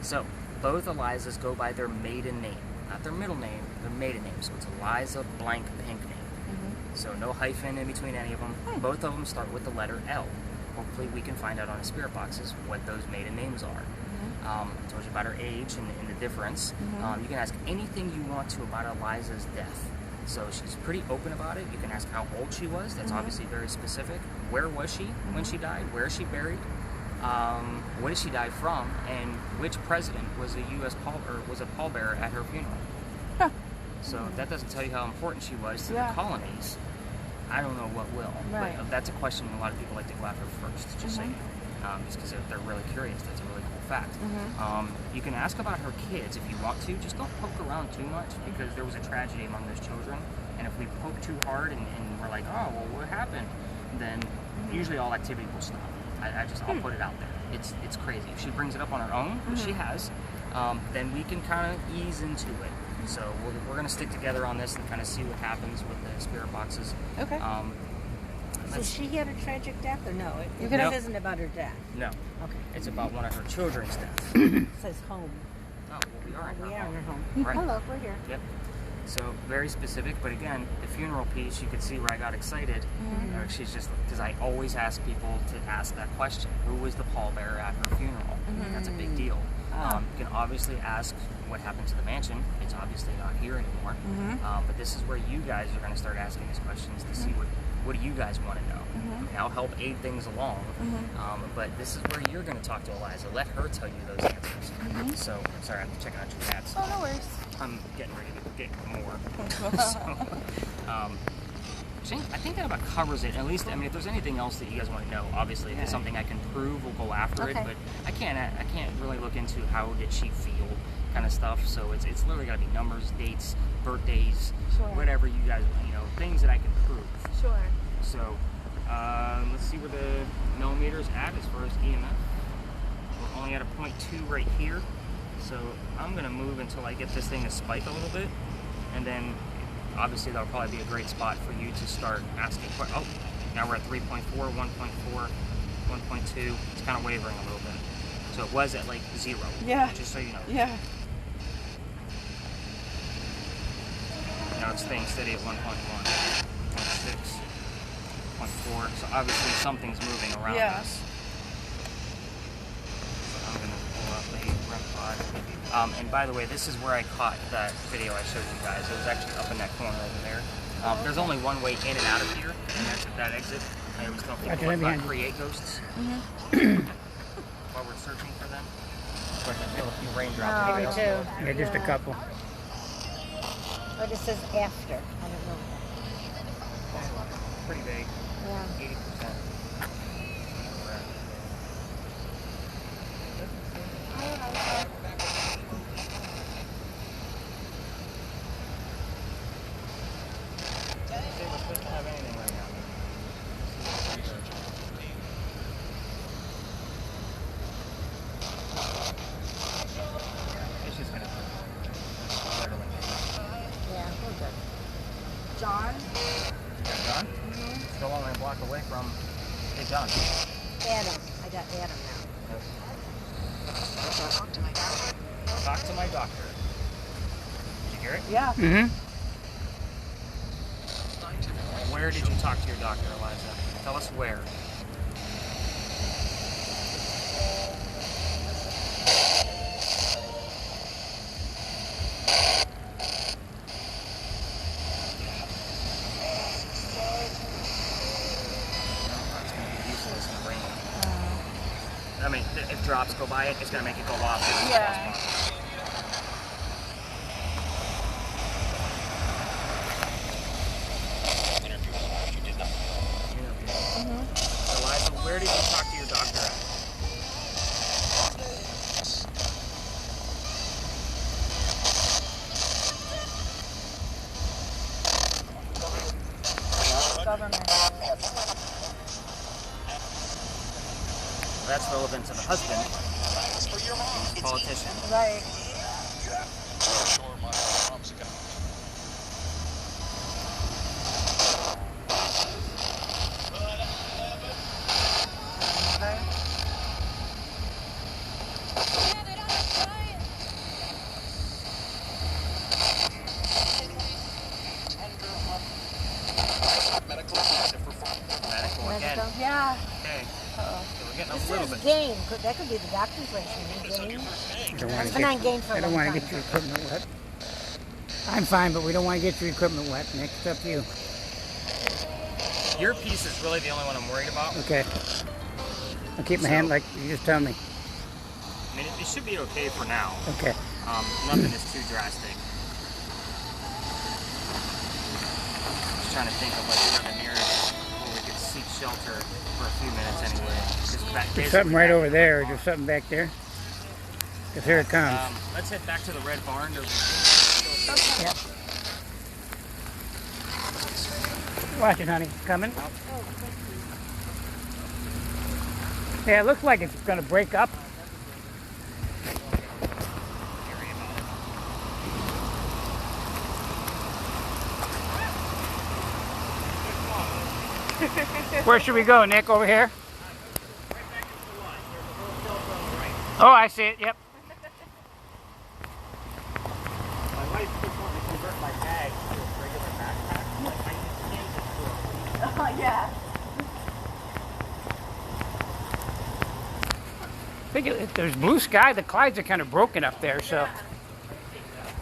So both Elizas go by their maiden name. Not their middle name, their maiden name. So it's Eliza blank Pinkney. So no hyphen in between any of them. Both of them start with the letter L. Hopefully we can find out on the spirit boxes what those maiden names are. I told you about her age and the difference. You can ask anything you want to about Eliza's death. So she's pretty open about it. You can ask how old she was. That's obviously very specific. Where was she when she died? Where is she buried? What did she die from? And which president was a U.S. pallbearer at her funeral? So if that doesn't tell you how important she was to the colonies, I don't know what will. Right. But that's a question a lot of people like to go after first, just so you know. Just because they're really curious. That's a really cool fact. You can ask about her kids if you want to. Just don't poke around too much because there was a tragedy among those children. And if we poke too hard and we're like, oh, well, what happened? Then usually all activity will stop. I'll put it out there. It's crazy. If she brings it up on her own, which she has, then we can kind of ease into it. So we're going to stick together on this and kind of see what happens with the spirit boxes. Okay. So she had a tragic death, or no? This isn't about her death. No. Okay. It's about one of her children's deaths. It says home. Oh, well, we are in her We are home. in her home. Right. Hello, we're here. Yep. So very specific, but again, the funeral piece, you could see where I got excited. She's just, because I always ask people to ask that question. Who was the pallbearer at her funeral? That's a big deal. You can obviously ask what happened to the mansion. It's obviously not here anymore. But this is where you guys are going to start asking these questions to see what do you guys want to know. And I'll help aid things along. But this is where you're going to talk to Eliza. Let her tell you those answers. So, sorry, I'm checking out your hats. Oh, no worries. I'm getting ready to get more. I think that about covers it. At least, I mean, if there's anything else that you guys want to know, obviously, if it's something I can prove, we'll go after it. But I can't really look into how did she feel, kind of stuff. So it's literally got to be numbers, dates, birthdays, whatever you guys, things that I can prove. Sure. So let's see where the millimeters at as far as EMF. We're only at a 0.2 right here. So I'm going to move until I get this thing to spike a little bit, and then obviously that'll probably be a great spot for you to start asking questions. Oh, now we're at 3.4, 1.4, 1.2. It's kind of wavering a little bit. So it was at like 0. Yeah. Just so you know. Yeah. Now it's staying steady at 1.1, 0.6, 0.4. So obviously something's moving around us. So I'm going to pull up a REM pod. And by the way, this is where I caught that video I showed you guys. It was actually up in that corner over there. There's only one way in and out of here, and that's at that exit. I always tell people about create ghosts. While we're searching for them. Of course, I feel a few raindrops. Oh, me too. Yeah, just a couple. But it says after. I don't know. Pretty big. Yeah. 80%. John. Adam. I got Adam now. Talk to my doctor. Did you hear it? Yeah. Mm-hmm. Where did you talk to your doctor, Eliza? Tell us where. I mean, if drops go by it, it's going to make it go off. Yeah. Eliza, where did you talk to your doctor at? Government. That's relevant to the husband. He's a politician. Right. Medical again. Yeah. Okay. So we're getting a This little is bit. gain. That could be the doctor's ratio. Gain. That's been on gain for a I don't long want to time. get your equipment wet. I'm fine, but we don't want to get your equipment wet, Nick. It's up to you. Your piece is really the only one I'm worried about. Okay. I'll keep my hand like you just told me. I mean, it should be okay for now. Okay. Nothing is too drastic. Just trying to think of like where the nearest where we could seek shelter for a few minutes anyway. Just back, There's something right over there. Or there's something back there. Because here it comes. Let's head back to the red barn. Yep. Watch it, honey. Coming. Yeah, it looks like it's going to break up. Where should we go, Nick? Over here? Oh, I see it. Yep. My wife just wanted to convert my bag to a regular backpack. Like, I can't just do it. Oh, yeah. There's blue sky. The clouds are kind of broken up there, so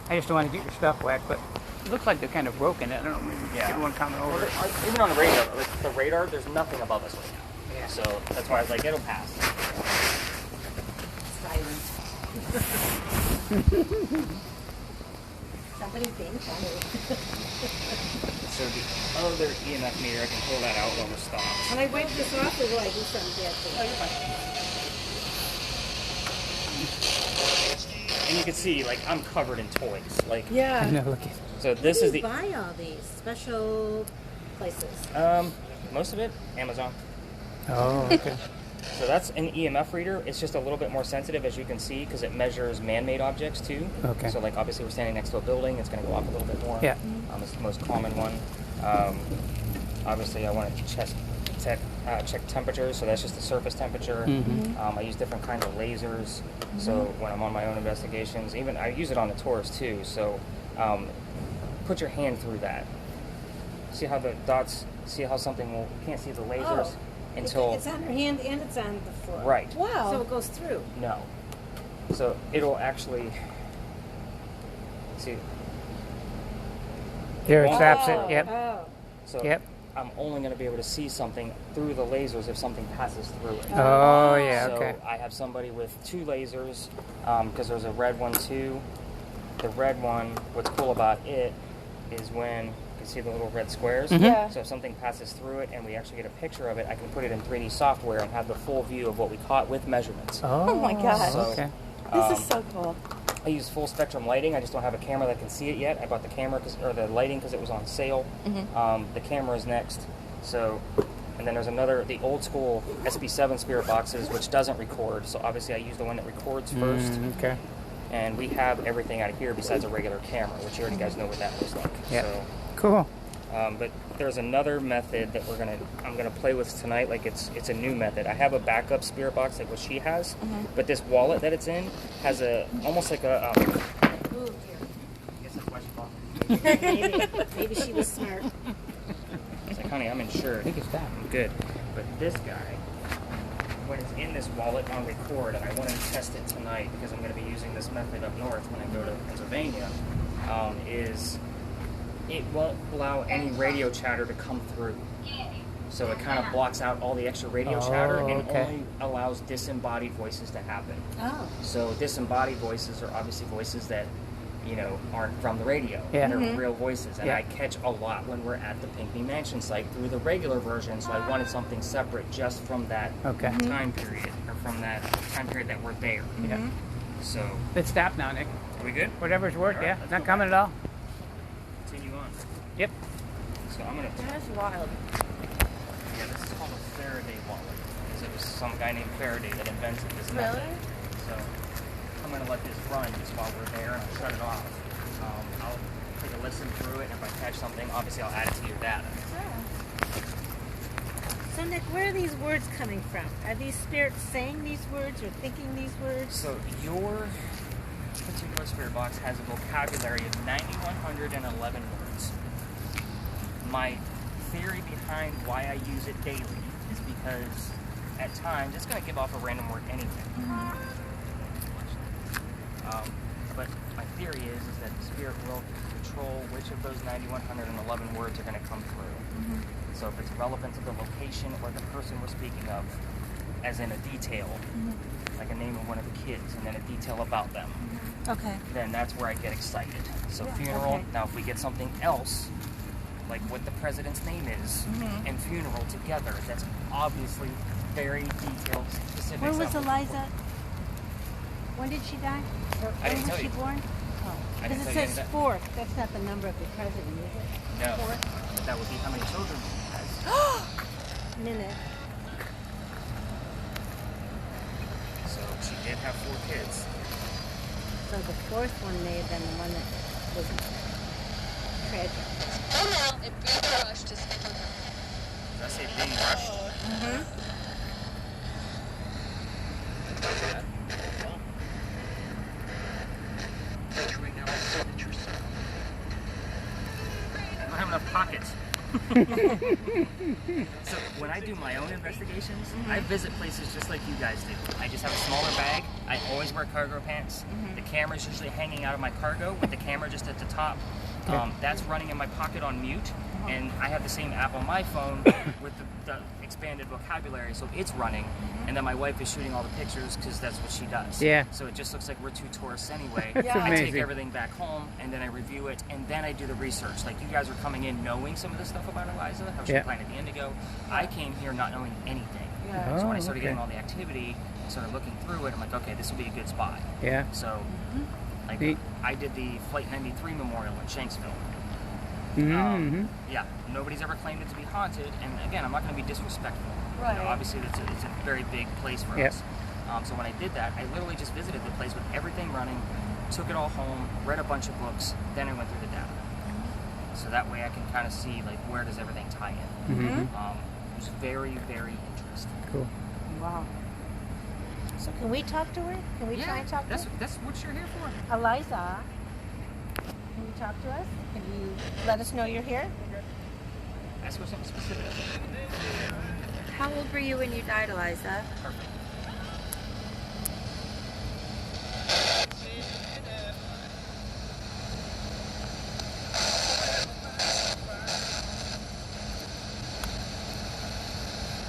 I just don't want to get your stuff wet. But it looks like they're kind of broken. I don't know. Maybe get one coming over. Even on the radar, like the radar, there's nothing above us right now. Yeah. So that's why I was like, it'll pass. Somebody's being funny. So the other EMF meter, I can pull that out while we're stopped. When I wipe this off, or will I do something bad to it? And you can see, like, I'm covered in toys. Like, Yeah. No, look at so this Where is do you the buy all these special places? most of it Amazon. Oh, okay. So that's an EMF reader. It's just a little bit more sensitive, as you can see, because it measures man-made objects too. Okay. So like obviously we're standing next to a building, it's going to go off a little bit more. Yeah. It's the most common one. Obviously I want to check temperatures, so that's just the surface temperature. I use different kinds of lasers. So when I'm on my own investigations, even I use it on the tours too. So put your hand through that. See how the dots? See how something will? You can't see the lasers until It's on her hand and it's on the floor. Right. Wow. So it goes through. no. So it'll actually see. There it stops Oh, it. Yep. Oh. So Yep. I'm only going to be able to see something through the lasers if something passes through it. Oh, yeah. So Okay. I have somebody with 2 lasers because there's a red one too. The red one, what's cool about it is when you can see the little red squares. Yeah. So if something passes through it and we actually get a picture of it, I can put it in 3D software and have the full view of what we caught with measurements. Oh, my God. So, Okay. This is so cool. I use full spectrum lighting. I just don't have a camera that can see it yet. I bought the camera or the lighting because it was on sale. The camera is next. So, and then there's the old school SB7 spirit boxes, which doesn't record. So obviously I use the one that records first. Okay. And we have everything out of here besides a regular camera, which you already guys know what that looks like. Yeah. So Cool. But there's another method that I'm gonna play with tonight. Like it's a new method. I have a backup spirit box like what she has, but this wallet that it's in has almost like a. Ooh, dear. I guess that's why she bought it. Maybe she was smart. It's like, honey, I'm insured. I think it's that. I'm good. But this guy, when it's in this wallet on record, and I want to test it tonight because I'm going to be using this method up north when I go to Pennsylvania, is it won't allow any radio chatter to come through. So it kind of blocks out all the extra radio chatter and only allows disembodied voices to happen. Oh. So disembodied voices are obviously voices that, aren't from the radio. Yeah. They're real voices. And I catch a lot when we're at the Pinckney Mansion site through the regular version, so I wanted something separate just from that time period, or from that time period that we're there. Yeah. So, Let's stop now, Nick. are we good? Whatever's worked, All right, yeah. let's Not go coming back. at all. Continue on. Yep. So I'm going to... That's wild. Yeah, this is called a Faraday wallet, because it was some guy named Faraday that invented this method. So I'm going to let this run just while we're there, and I'll shut it off. I'll take a listen through it, and if I catch something, obviously I'll add it to your data. So, Nick, where are these words coming from? Are these spirits saying these words or thinking these words? So your particular spirit box has a vocabulary of 9,111 words. My theory behind why I use it daily is because at times it's going to give off a random word anything. But my theory is that the spirit will control which of those 9,111 words are going to come through. So if it's relevant to the location or the person we're speaking of, as in a detail, like a name of one of the kids, and then a detail about them, Okay. then that's where I get excited. So funeral, now if we get something else, like what the president's name is, and funeral together, that's obviously very detailed, specific. When was Eliza? When did she die? Or I didn't when was tell she you. born? Oh. I didn't Because tell it you says that. 4th. That's not the number of the president, is it? No, 4th? but that would be how many children she has. Minute. So she did have 4 kids. So the 4th one may have been the one that was tragic. It being rushed to speak with her. Did I say being rushed? Entering our signature sign. I don't have enough pockets. So when I do my own investigations, I visit places just like you guys do. I just have a smaller bag. I always wear cargo pants. The camera's usually hanging out of my cargo with the camera just at the top. That's running in my pocket on mute. And I have the same app on my phone with the expanded vocabulary, so it's running. And then my wife is shooting all the pictures because that's what she does. Yeah. So it just looks like we're 2 tourists anyway. That's I take amazing. everything back home, and then I review it, and then I do the research. Like, you guys are coming in knowing some of the stuff about Eliza, how she planted the indigo. I came here not knowing anything. So when I started getting all the activity, I started looking through it, I'm like, okay, this will be a good spot. Yeah. So, like, Neat. I did the Flight 93 Memorial in Shanksville. Yeah, nobody's ever claimed it to be haunted, and again, I'm not going to be disrespectful. Right. Obviously, it's a very big place for us. So when I did that, I literally just visited the place with everything running, took it all home, read a bunch of books, then I went through the data. So that way I can kind of see, like, where does everything tie in. It was very, very interesting. Cool. Wow. So can we talk to her? Can we try and talk to her? That's what you're here for. Eliza, can you talk to us? Can you let us know you're here? Ask her something specific. How old were you when you died, Eliza? Perfect.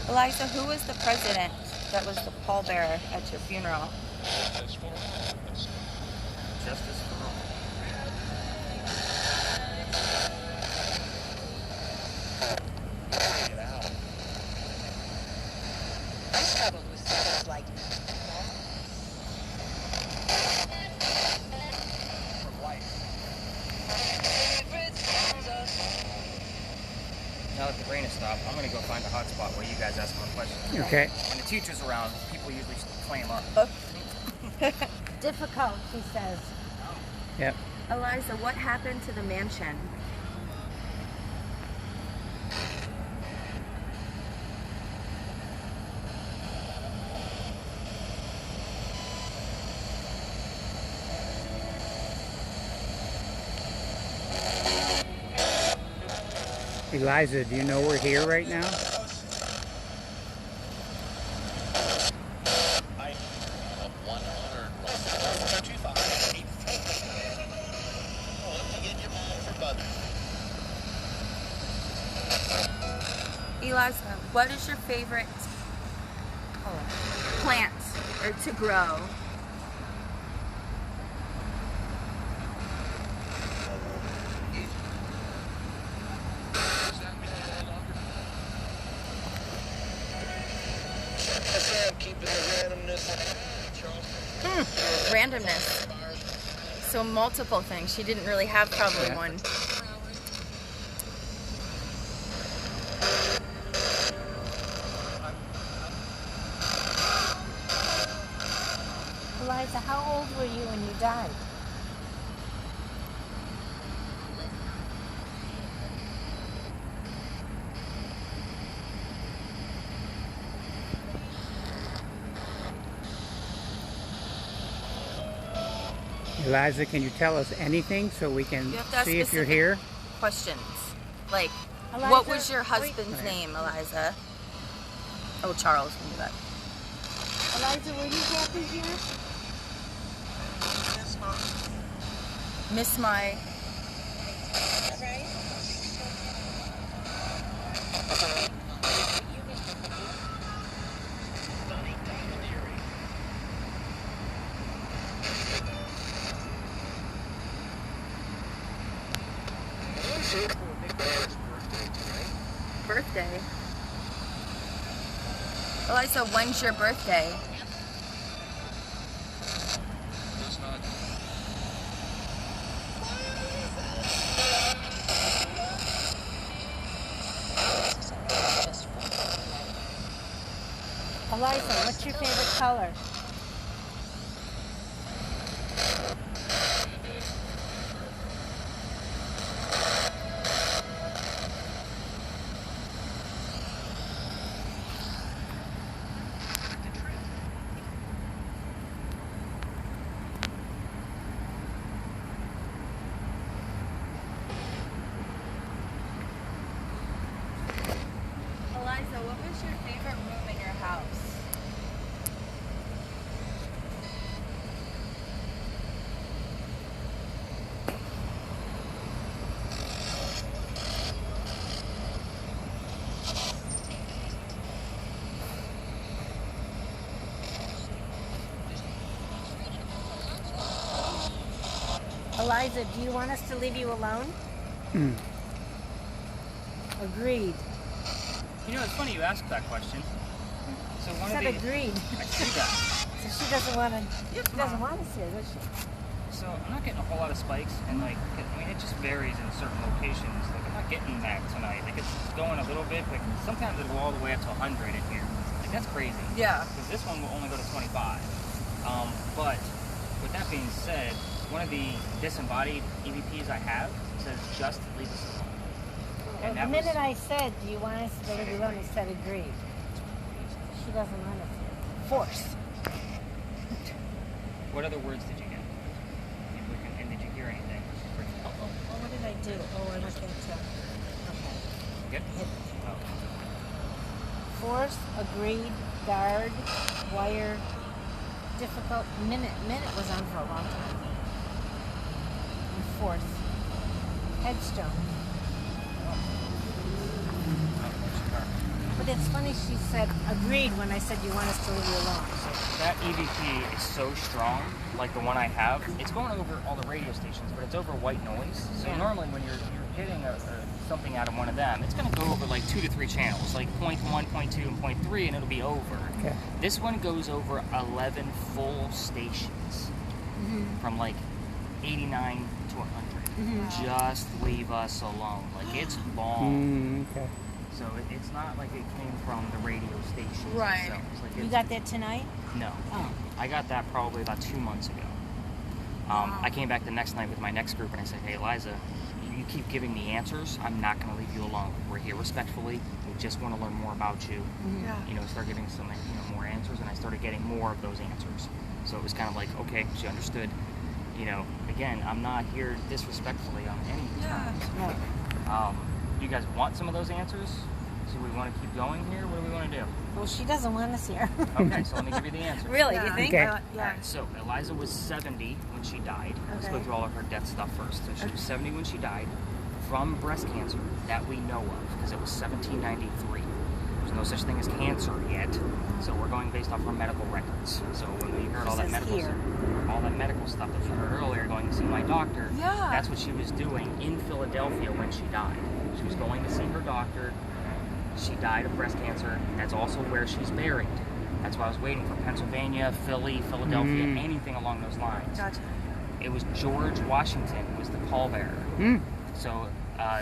Eliza, who was the president that was the pallbearer at your funeral? Justice for all. Get out. I struggled with stuff like Now that the rain has stopped, I'm going to go find a hot spot where you guys ask more questions. Okay. When the teacher's around, people usually clam up. Difficult, she says. Yep. Eliza, what happened to the mansion? Eliza, do you know we're here right now? Eliza, what is your favorite plant or to grow? Randomness. So multiple things. She didn't really have probably one. Eliza, how old were you when you died? Eliza, can you tell us anything so we can You have to ask see if you're specific here? questions. Like, Eliza, what was your husband's wait. name, Eliza? Oh, Charles, we knew that. Eliza, were you happy here? Miss my... Birthday. Eliza, when's your birthday? Eliza, what's your favorite color? Eliza, what was your favorite room in your house? Eliza, do you want us to leave you alone? Agreed. You know, it's funny you ask that question. So one Said of the agreed. I see that. So she doesn't want to. She doesn't want us here, does she? So I'm not getting a whole lot of spikes, and like, I mean, it just varies in certain locations. Like, I'm not getting that tonight. Like, it's going a little bit, but sometimes it'll go all the way up to 100 in here. Like, that's crazy. Yeah. Because this one will only go to 25. But with that being said, one of the disembodied EVPs I have says just leave us alone. Well, the minute I said, do you want us to leave you alone, he said agreed. She doesn't want us here. Force. What other words did you get? And did you hear anything? Oh, what did I do? Oh, I went into. Okay. Good? Hit Oh. force, agreed, guard, wire, difficult. Minute was on for a long time. And force. Headstone. But it's funny she said agreed when I said you want us to leave you alone. That EVP is so strong, like the one I have. It's going over all the radio stations, but it's over white noise. So Yeah. normally when you're hitting something out of one of them, it's going to go over like 2 to 3 channels, like 0.1, 0.2, and 0.3, and it'll be over. Okay. This one goes over 11 full stations from like 89 to 100. Just leave us alone. Like, it's long. Okay. So it's not like it came from the radio stations Right. themselves. Like, You it's- got that tonight? No. Oh. I got that probably about 2 months ago. I came back the next night with my next group and I said, hey, Eliza, you keep giving me answers. I'm not going to leave you alone. We're here respectfully. We just want to learn more about you. Yeah. You know, start giving some, more answers, and I started getting more of those answers. So it was kind of like, okay, she understood. You know, again, I'm not here disrespectfully on any terms. No. Do you guys want some of those answers? Do we want to keep going here? What do we want to do? Well, she doesn't want us here. Okay, so let me give you the answers. Really? You think? Okay. All right, so Eliza was 70 when she died. Let's go Okay. through all of her death stuff first. So she was 70 when she died from breast cancer that we know of, because it was 1793. There's no such thing as cancer yet, so we're going based off her medical records. So when we heard all that says medical here. all that medical stuff that you heard earlier, going to see my doctor, Yeah. that's what she was doing in Philadelphia when she died. She was going to see her doctor. She died of breast cancer. That's also where she's buried. That's why I was waiting for Pennsylvania, Philly, Philadelphia, anything along those lines. Gotcha. It was George Washington who was the pallbearer. So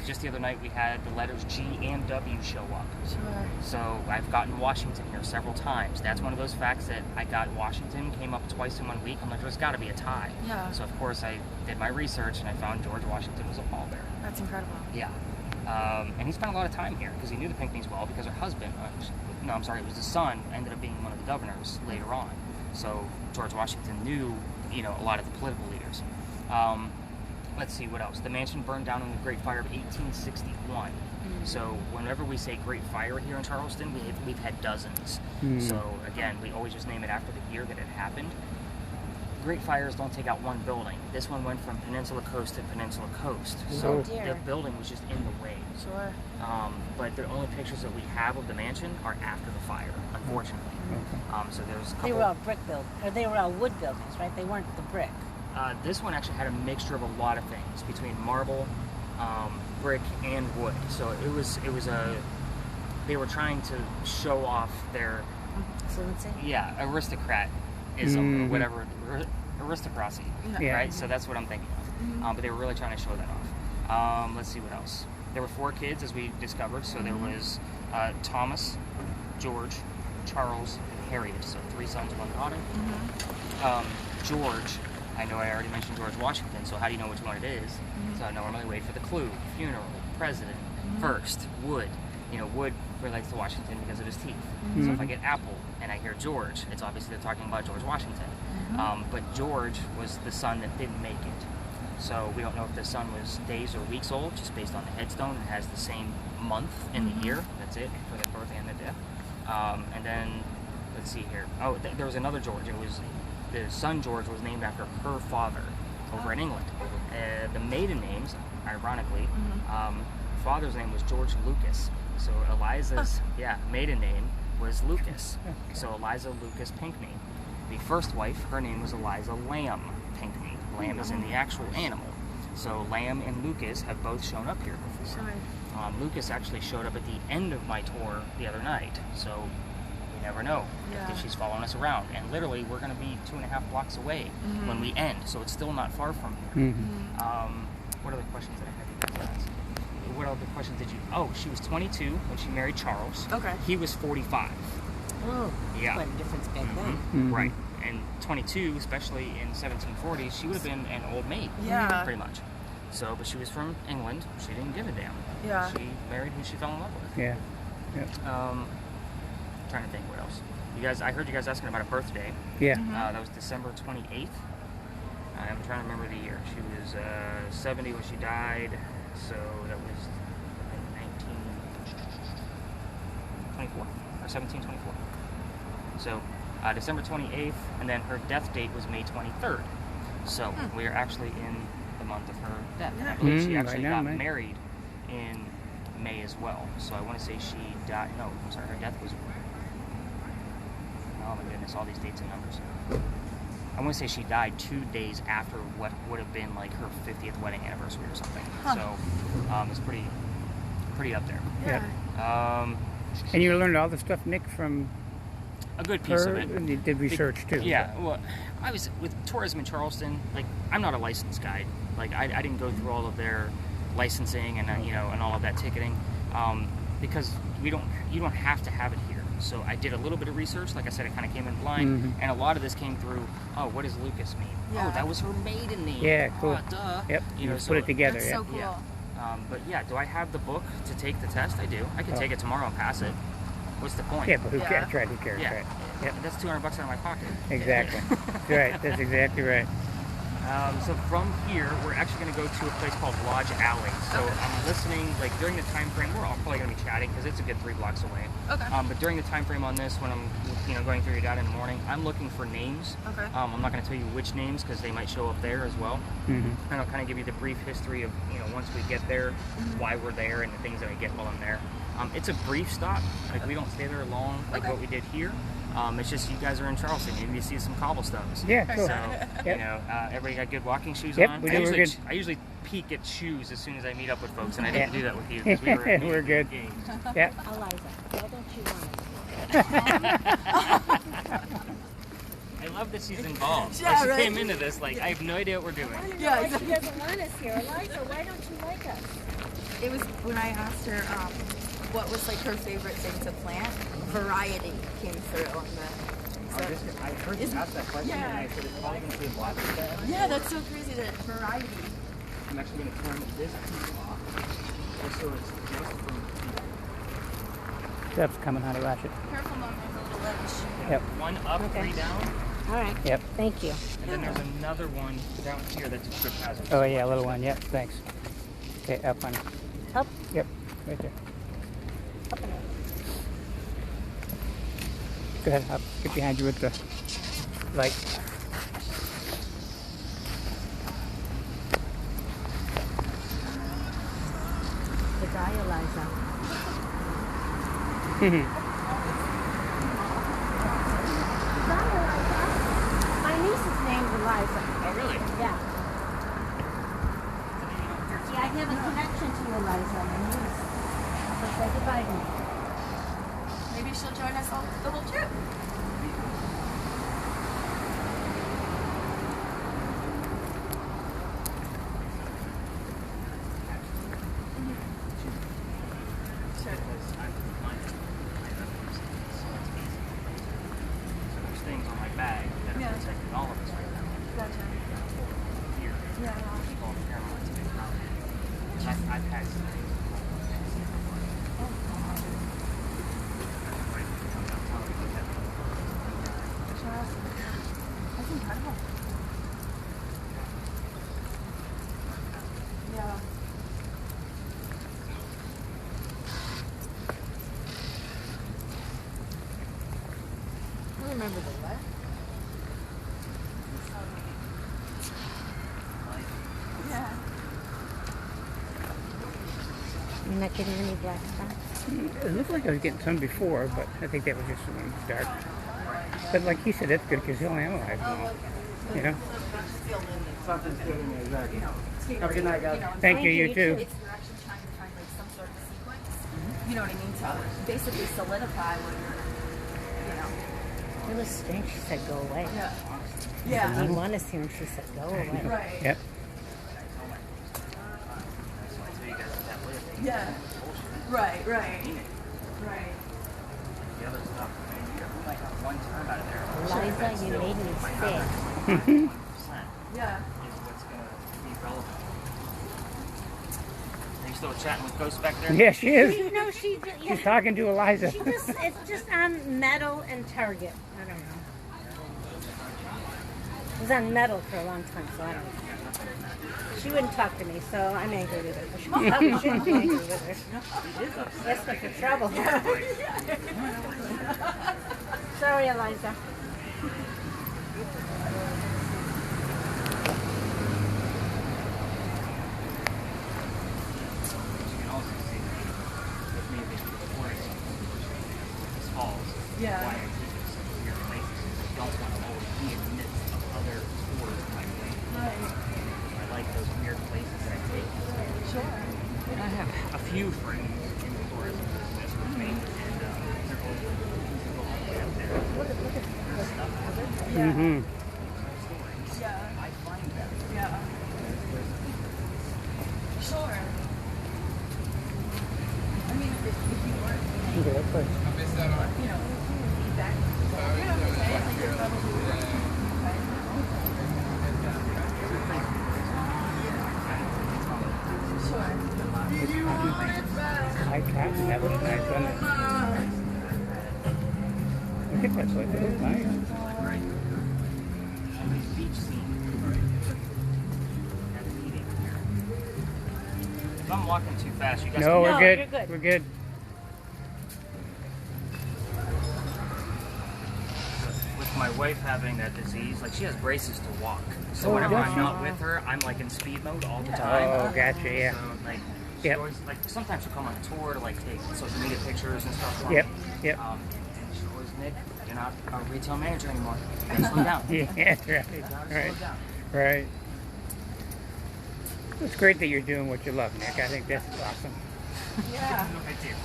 just the other night we had the letters G and W show up. Sure. So I've gotten Washington here several times. That's one of those facts that I got Washington, came up twice in 1 week. I'm like, there's got to be a tie. Yeah. So of course I did my research and I found George Washington was a pallbearer. That's incredible. Yeah. And he spent a lot of time here because he knew the Pinckneys well, because her husband, it was the son, ended up being one of the governors later on. So George Washington knew, a lot of the political leaders. Let's see what else. The mansion burned down in the Great Fire of 1861. So whenever we say Great Fire here in Charleston, we've had dozens. So again, we always just name it after the year that it happened. Great fires don't take out one building. This one went from peninsula coast to peninsula coast. So the building was just in the way. Sure. But the only pictures that we have of the mansion are after the fire, unfortunately. So there's a couple. They were all brick built, or they were all wood buildings, right? They weren't the brick. This one actually had a mixture of a lot of things between marble, brick, and wood. So it was they were trying to show off their Fluency. aristocratism or whatever, aristocracy, Yeah. right? So that's what I'm thinking of. But they were really trying to show that off. Let's see what else. There were 4 kids, as we discovered. So there was Thomas, George, Charles, and Harriet. So 3 sons, 1 daughter. George, I know I already mentioned George Washington, so how do you know which one it is? So I normally wait for the clue. Funeral, president, first, wood. Wood relates to Washington because of his teeth. So if I get apple and I hear George, it's obviously they're talking about George Washington. But George was the son that didn't make it. So we don't know if the son was days or weeks old, just based on the headstone. It has the same month in the year. That's it, for the birth and the death. And then, let's see here. Oh, there was another George. It was the son George was named after her father over in England. The maiden names, ironically, father's name was George Lucas. So Eliza's maiden name was Lucas. So Eliza Lucas Pinckney. The first wife, her name was Eliza Lamb Pinckney. Lamb is in the actual animal. So Lamb and Lucas have both shown up here before. Lucas actually showed up at the end of my tour the other night. So you never know if she's following us around. And literally, we're going to be 2.5 blocks away when we end. So it's still not far from here. What other questions did I have you guys ask? What other questions did you... Oh, she was 22 when she married Charles. Okay. He was 45. Oh, Yeah. quite a difference back then. Right. And 22, especially in 1740, she would have been an old maid. Yeah. Pretty much. So, but she was from England. She didn't give a damn. Yeah. She married who she fell in love with. Yeah. Trying to think what else. I heard you guys asking about a birthday. Yeah. That was December 28th. I'm trying to remember the year. She was 70 when she died. So that was 1924 or 1724. So December 28th, and then her death date was May 23rd. So we are actually in the month of her death. And I believe she actually right now, got May. married in May as well. So I want to say she died. No, I'm sorry. Her death was. Oh my goodness! All these dates and numbers. I want to say she died 2 days after what would have been like her 50th wedding anniversary or something. So it's pretty up there. Yeah. And you learned all the stuff, Nick, from A good piece her? of it. And you did research, too. Yeah, well, I was with tourism in Charleston. Like, I'm not a licensed guide. Like, I didn't go through all of their licensing and and all of that ticketing, because you don't have to have it here. So I did a little bit of research. Like I said, it kind of came in blind, and a lot of this came through. Oh, what does Lucas mean? Yeah. Oh, that was her maiden name. Yeah, cool. Oh, duh. Yep. You so put it together. That's Yeah. so cool. Yeah. But yeah, do I have the book to take the test? I do. I can take it tomorrow and pass it. What's the point? Yeah, but who Yeah. cares? Right? Who cares? Yeah. Right. Yep. That's $200 out of my pocket. Exactly. That's right. That's exactly right. So from here, we're actually going to go to a place called Lodge Alley. So I'm listening, like during the time frame, we're all probably going to be chatting because it's a good 3 blocks away. Okay. But during the time frame on this, when I'm going through your data in the morning, I'm looking for names. Okay. I'm not going to tell you which names because they might show up there as well. And I'll kind of give you the brief history of once we get there, why we're there, and the things that I get while I'm there. It's a brief stop. Like we don't stay there long, like what we did here. It's just you guys are in Charleston. You need to see some cobblestones. Yeah, cool. So everybody got good walking shoes Yep, on. we do. We're good. I usually peek at shoes as soon as I meet up with folks, and I didn't do that with you because we were We're good. engaged. Yeah. Eliza, why don't you want it? I love that she's involved. Yeah, Like, she right. came into this like I have no idea what we're doing. Yeah, She doesn't want us here. Eliza, why don't you like us? It was when I asked her what was like her favorite thing to plant. Variety came through on the. I heard you ask that question, and I said it's probably going to be a block of that. Yeah, that's so crazy that variety. I'm actually going to turn this piece off, just so it's just from Stuff's coming out of ratchet. Careful, Mom, there's a little ledge. Yep. 1 up, 3 down, All right. Yep. Thank you. and then there's another one down here that's a trip hazard. Oh yeah, a little one. Yep. Thanks. Okay, up on it. Up. Yep. Right there. Up and up. Go ahead. I'll get behind you with the light. The guy, Eliza. My niece's name's Eliza. Oh, really? Yeah. Yeah, I have a connection to Eliza, my niece. So say goodbye to me. Maybe she'll join us on the whole trip. So there's things on my bag that are protecting all of us right now. Gotcha. Here. It's called Paramount. It's been mounted. I've had some things. That's incredible. Yeah. I remember the what? Yeah. You're not getting any black spots? It looked like I was getting some before, but I think that was just dark. But like he said, that's good because he'll analyze them all. You know? Something's good in there, exactly. Have a good night, guys. Thank you, you too. It's we're actually trying to find like some sort of sequence. You know what I mean? To basically solidify what you're, It was strange. She said, go away. Yeah. I Yeah. didn't want us here, and she said, go away. Right. Yep. Yeah. Right. Right. Right. The other stuff, we might have one turn out of there. Eliza, you made me sick. 100% Yeah. is what's going to be relevant. Are you still chatting with Ghost back there? Yeah, she is. No, She's talking to Eliza. it's just on metal and Target. I don't know. It was on metal for a long time, so I don't know. She wouldn't talk to me, so I'm angry with her. She probably shouldn't be angry with her. Ask her for trouble. Sorry, Eliza. You can also see with me being recording this falls. Yeah. Why I keep it so weird places is I don't want to always be in the midst of other tours in my way. I like those weird places that I take. Sure. And I have a few friends in the tourism business with me, and they're both all the way up there. Mm-hmm. Yeah. I find that. Yeah. Sure. I mean, if you weren't, Okay, that's good. you know, feedback. You know what I'm saying? Like, you're probably Sure. Do you want it back? I can't. That was nice, wasn't it? Look at that place. It looks nice. All these beach scenes. If I'm walking too fast, you guys No, can... we're No, good. you're good. We're good. With my wife having that disease, like she has braces to walk. So whenever does I'm she? not with her, I'm like in speed mode all the time. Oh, gotcha. Yeah. So like, she Yep. always, like sometimes she'll come on a tour to like take social media pictures and stuff for Yep. me. Yep. And she always, Nick, you're not a retail manager anymore. You gotta slow down. Yeah. Right. You gotta Right. slow down. Right. It's great that you're doing what you love, Nick. I think that's awesome. Yeah. No big deal.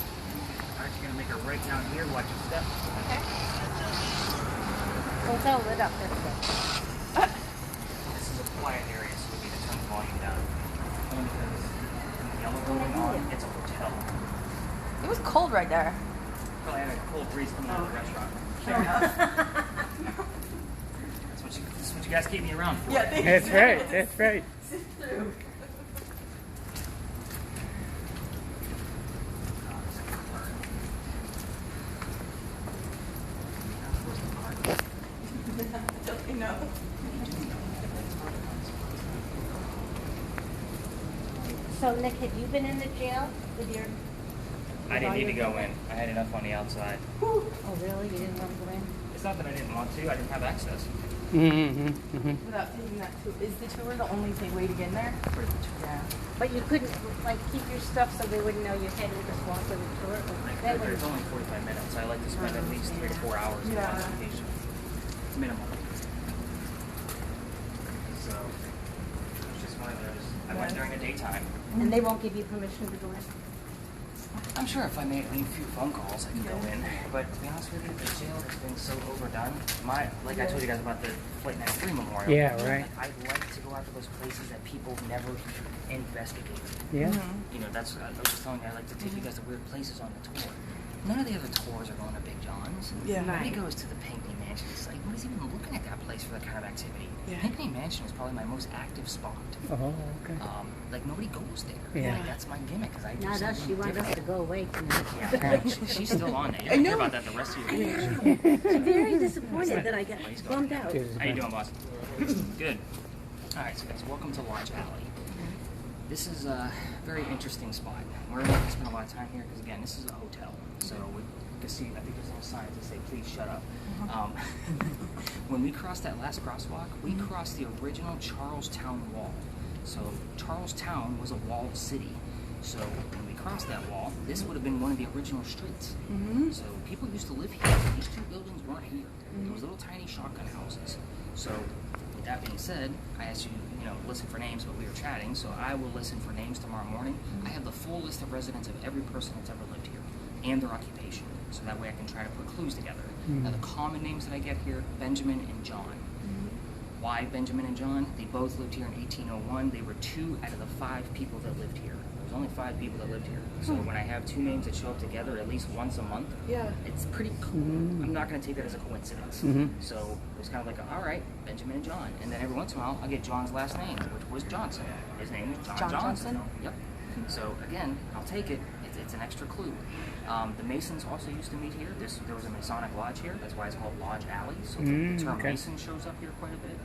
Alright, you're gonna make her right down here. Watch your step. Okay. Well, it's all lit up. That's good. This is a quiet area, so we need to turn the volume down. Only because the yellow building on, it's a hotel. It was cold right there. Probably had a cold breeze coming out of the restaurant. That's what you guys keep me around for. Yeah, That's right. That's right. Don't know. So, Nick, had you been in the jail with your... I didn't need to go in. I had enough on the outside. Oh, really? You didn't want to go in? It's not that I didn't want to. I didn't have access. Mm-hmm. Mm-hmm. Without taking that tour, is the tour the only way to get in there? Pretty much. Yeah. But you couldn't, like, keep your stuff so they wouldn't know you had to just walk with the tour? That There's would... only 45 minutes. I like to spend at least 3 to 4 hours in Yeah. consultation. Minimum. So, it's just one of those. I went during the daytime. And they won't give you permission to go in? I'm sure if I made a few phone calls, I could go in. But to be honest with you, the jail has been so overdone. Like I told you guys about the Flight 93 Memorial. Yeah, right. I like to go out to those places that people never investigated. Yeah. You know, that's I was just telling you, I like to take you guys to weird places on the tour. None of the other tours are going to Big John's. Yeah. Nobody goes to the Pinckney Mansion. It's like, nobody's even looking at that place for that kind of activity. Yeah. Pinckney Mansion is probably my most active spot. Oh, okay. Like, nobody goes there. Yeah. Like, that's my gimmick, because I do Not us. something She wanted us different. to go away tonight. Yeah, she's still on there. You're gonna hear about that the rest of your week. I'm very disappointed that I got He's going. bummed out. Cheers. How you doing, boss? Good. All right, so guys, welcome to Lodge Alley. This is a very interesting spot. We're not going to spend a lot of time here because, again, this is a hotel. So we can see, I think there's little signs that say, please shut up. When we crossed that last crosswalk, we crossed the original Charlestown Wall. So Charlestown was a walled city. So when we crossed that wall, this would have been one of the original streets. So people used to live here. These two buildings weren't here. Those little tiny shotgun houses. So with that being said, I asked you, listen for names, but we were chatting, so I will listen for names tomorrow morning. I have the full list of residents of every person that's ever lived here and their occupation, so that way I can try to put clues together. Now, the common names that I get here, Benjamin and John. Why Benjamin and John? They both lived here in 1801. They were 2 out of the 5 people that lived here. There was only 5 people that lived here. So when I have 2 names that show up together at least once a month, it's pretty cool. I'm not going to take that as a coincidence. So it was kind of like, all right, Benjamin and John. And then every once in a while, I get John's last name, which was Johnson. His name was John Johnson. Yep. So again, I'll take it. It's an extra clue. The Masons also used to meet here. There was a Masonic lodge here. That's why it's called Lodge Alley. So the term Mason shows up here quite a bit.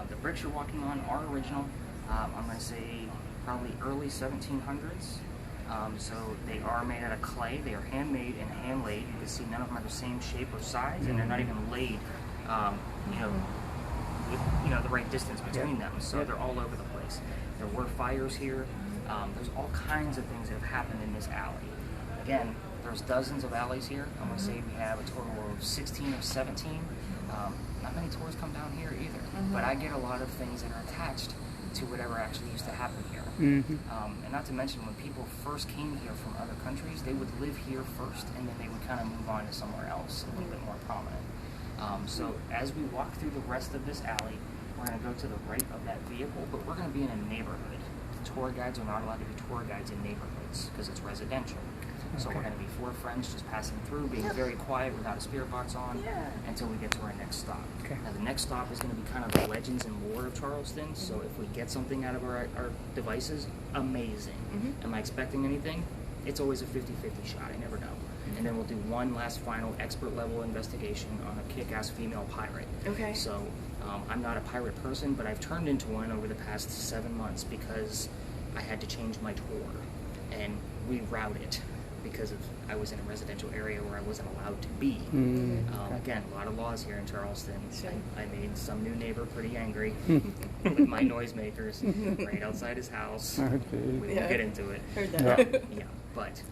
The bricks you're walking on are original. I'm going to say probably early 1700s. So they are made out of clay. They are handmade and hand laid. You can see none of them are the same shape or size, and they're not even laid, with the right distance between them. So they're all over the place. There were fires here. There's all kinds of things that have happened in this alley. Again, there's dozens of alleys here. I'm going to say we have a total of 16 or 17. Not many tours come down here either, but I get a lot of things that are attached to whatever actually used to happen here. And not to mention, when people first came here from other countries, they would live here first, and then they would kind of move on to somewhere else, a little bit more prominent. So as we walk through the rest of this alley, we're going to go to the right of that vehicle, but we're going to be in a neighborhood. Tour guides are not allowed to be tour guides in neighborhoods because it's residential. So we're going to be 4 friends just passing through, being very quiet without a spirit box on until we get to our next stop. Now the next stop is going to be kind of the legends and lore of Charleston. So if we get something out of our devices, amazing. Am I expecting anything? It's always a 50-50 shot. I never know. And then we'll do one last final expert level investigation on a kick-ass female pirate. Okay. So I'm not a pirate person, but I've turned into one over the past 7 months because I had to change my tour. and we route it because I was in a residential area where I wasn't allowed to be. Again, a lot of laws here in Charleston. I made some new neighbor pretty angry with my noisemakers right outside his house. We won't get into it. Heard that. Yeah, but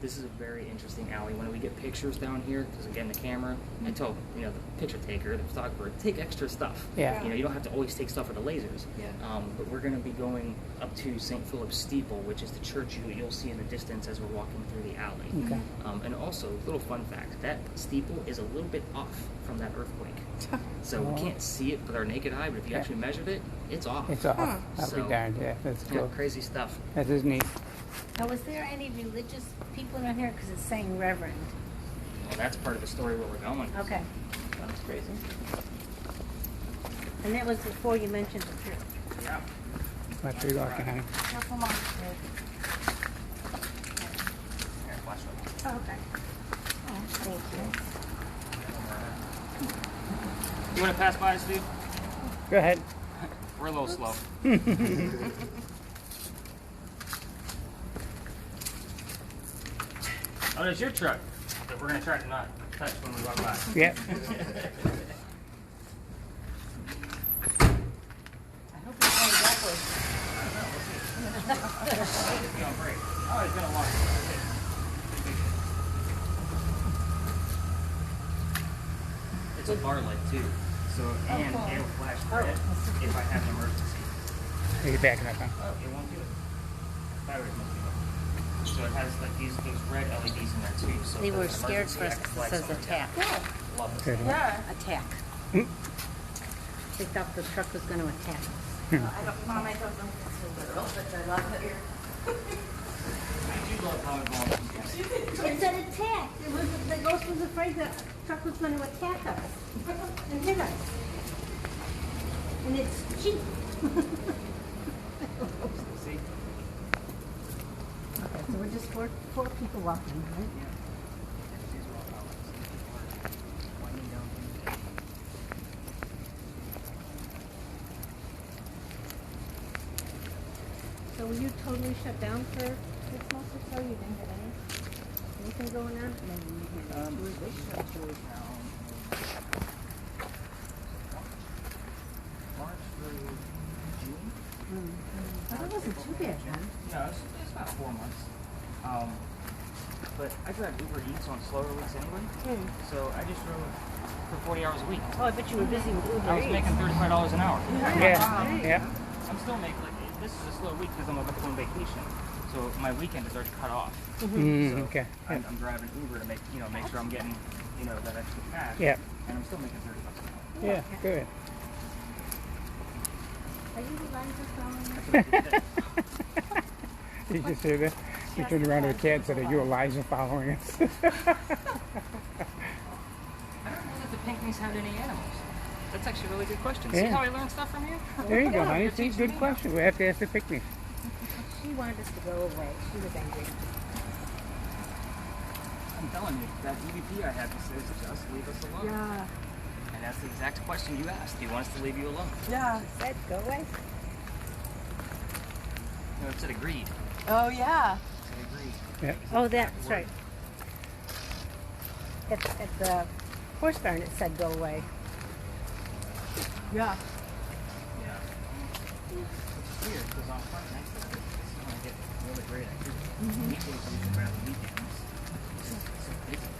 this is a very interesting alley. When we get pictures down here, because again, the camera, I told the picture taker, the photographer, take extra stuff. Yeah. You don't have to always take stuff with the lasers. Yeah. But we're going to be going up to St. Phillips Steeple, which is the church you'll see in the distance as we're walking through the alley. Okay. And also, little fun fact, that steeple is a little bit off from that earthquake. So we can't see it with our naked eye, but if you actually measured it, it's off. It's off. I'll So, be darned. Yeah, that's cool. crazy stuff. That is neat. Now, was there any religious people around here? Because it's saying Reverend. Well, that's part of the story where we're going. Okay. That's crazy. And that was before you mentioned the church. Yeah. Watch where you're walking, honey. Careful, Mom. Here, flash it. Oh, okay. Oh, thank you. You want to pass by, Steve? Go ahead. We're a little slow. Oh, that's your truck that we're going to try to not touch when we walk by. Yep. I hope it's going backwards. It's going great. Oh, it's going to launch. It's a bar light too, so and it'll flash red if I have an emergency. Take it back up, huh? Oh, it won't do it. Batteries must be low. So it has like those red LEDs in there too. So They if were there's an scared for us emergency, I can because flag it says someone attack. down. Love this. Good. thing. Yeah. Attack. They thought the truck was going to attack us. Mom, I don't know if it's so literal, but I love that you're. I do love how it goes. It's an attack. The ghost was afraid that the truck was going to attack us and hit us. And it's cheap. See? Okay, so we're just four people walking, right? So were you totally shut down for 6 months or so? You didn't have anything going on? March through June? But it wasn't too bad then. No, it's about 4 months. But I drive Uber Eats on slower weeks anyway, so I just drove for 40 hours a week. Oh, I bet you were busy with Uber I was Eats. making $35 an hour. Yeah. Yeah. I'm still making, this is a slow week because I'm on vacation. So my weekend is already cut off. Okay. I'm driving Uber to make sure I'm getting, that extra cash. Yeah. And I'm still making $30 an hour. Yeah. Good. Are you the Liza following us? You just hear that? You turned around to the cat and said, "Are you Eliza following us?" I don't know that the Pinckneys had any animals. That's actually a really good question. See Yeah. how I learn stuff from you? There you go, honey. You're See, teaching good me. question. We have to ask the picnic. She wanted us to go away. She was angry. I'm telling you, that EVP I had says just leave us alone. Yeah. And that's the exact question you asked. Do you want us to leave you alone? Yeah. Said, go away. No, it said agreed. Oh, yeah. It said agreed. Yeah. Oh, that's right. At the horse barn, it said, go away. Yeah. Yeah. It's weird because on front next to it, this is when I get really great activity. Weekdays I usually grab the weekends. It's so busy.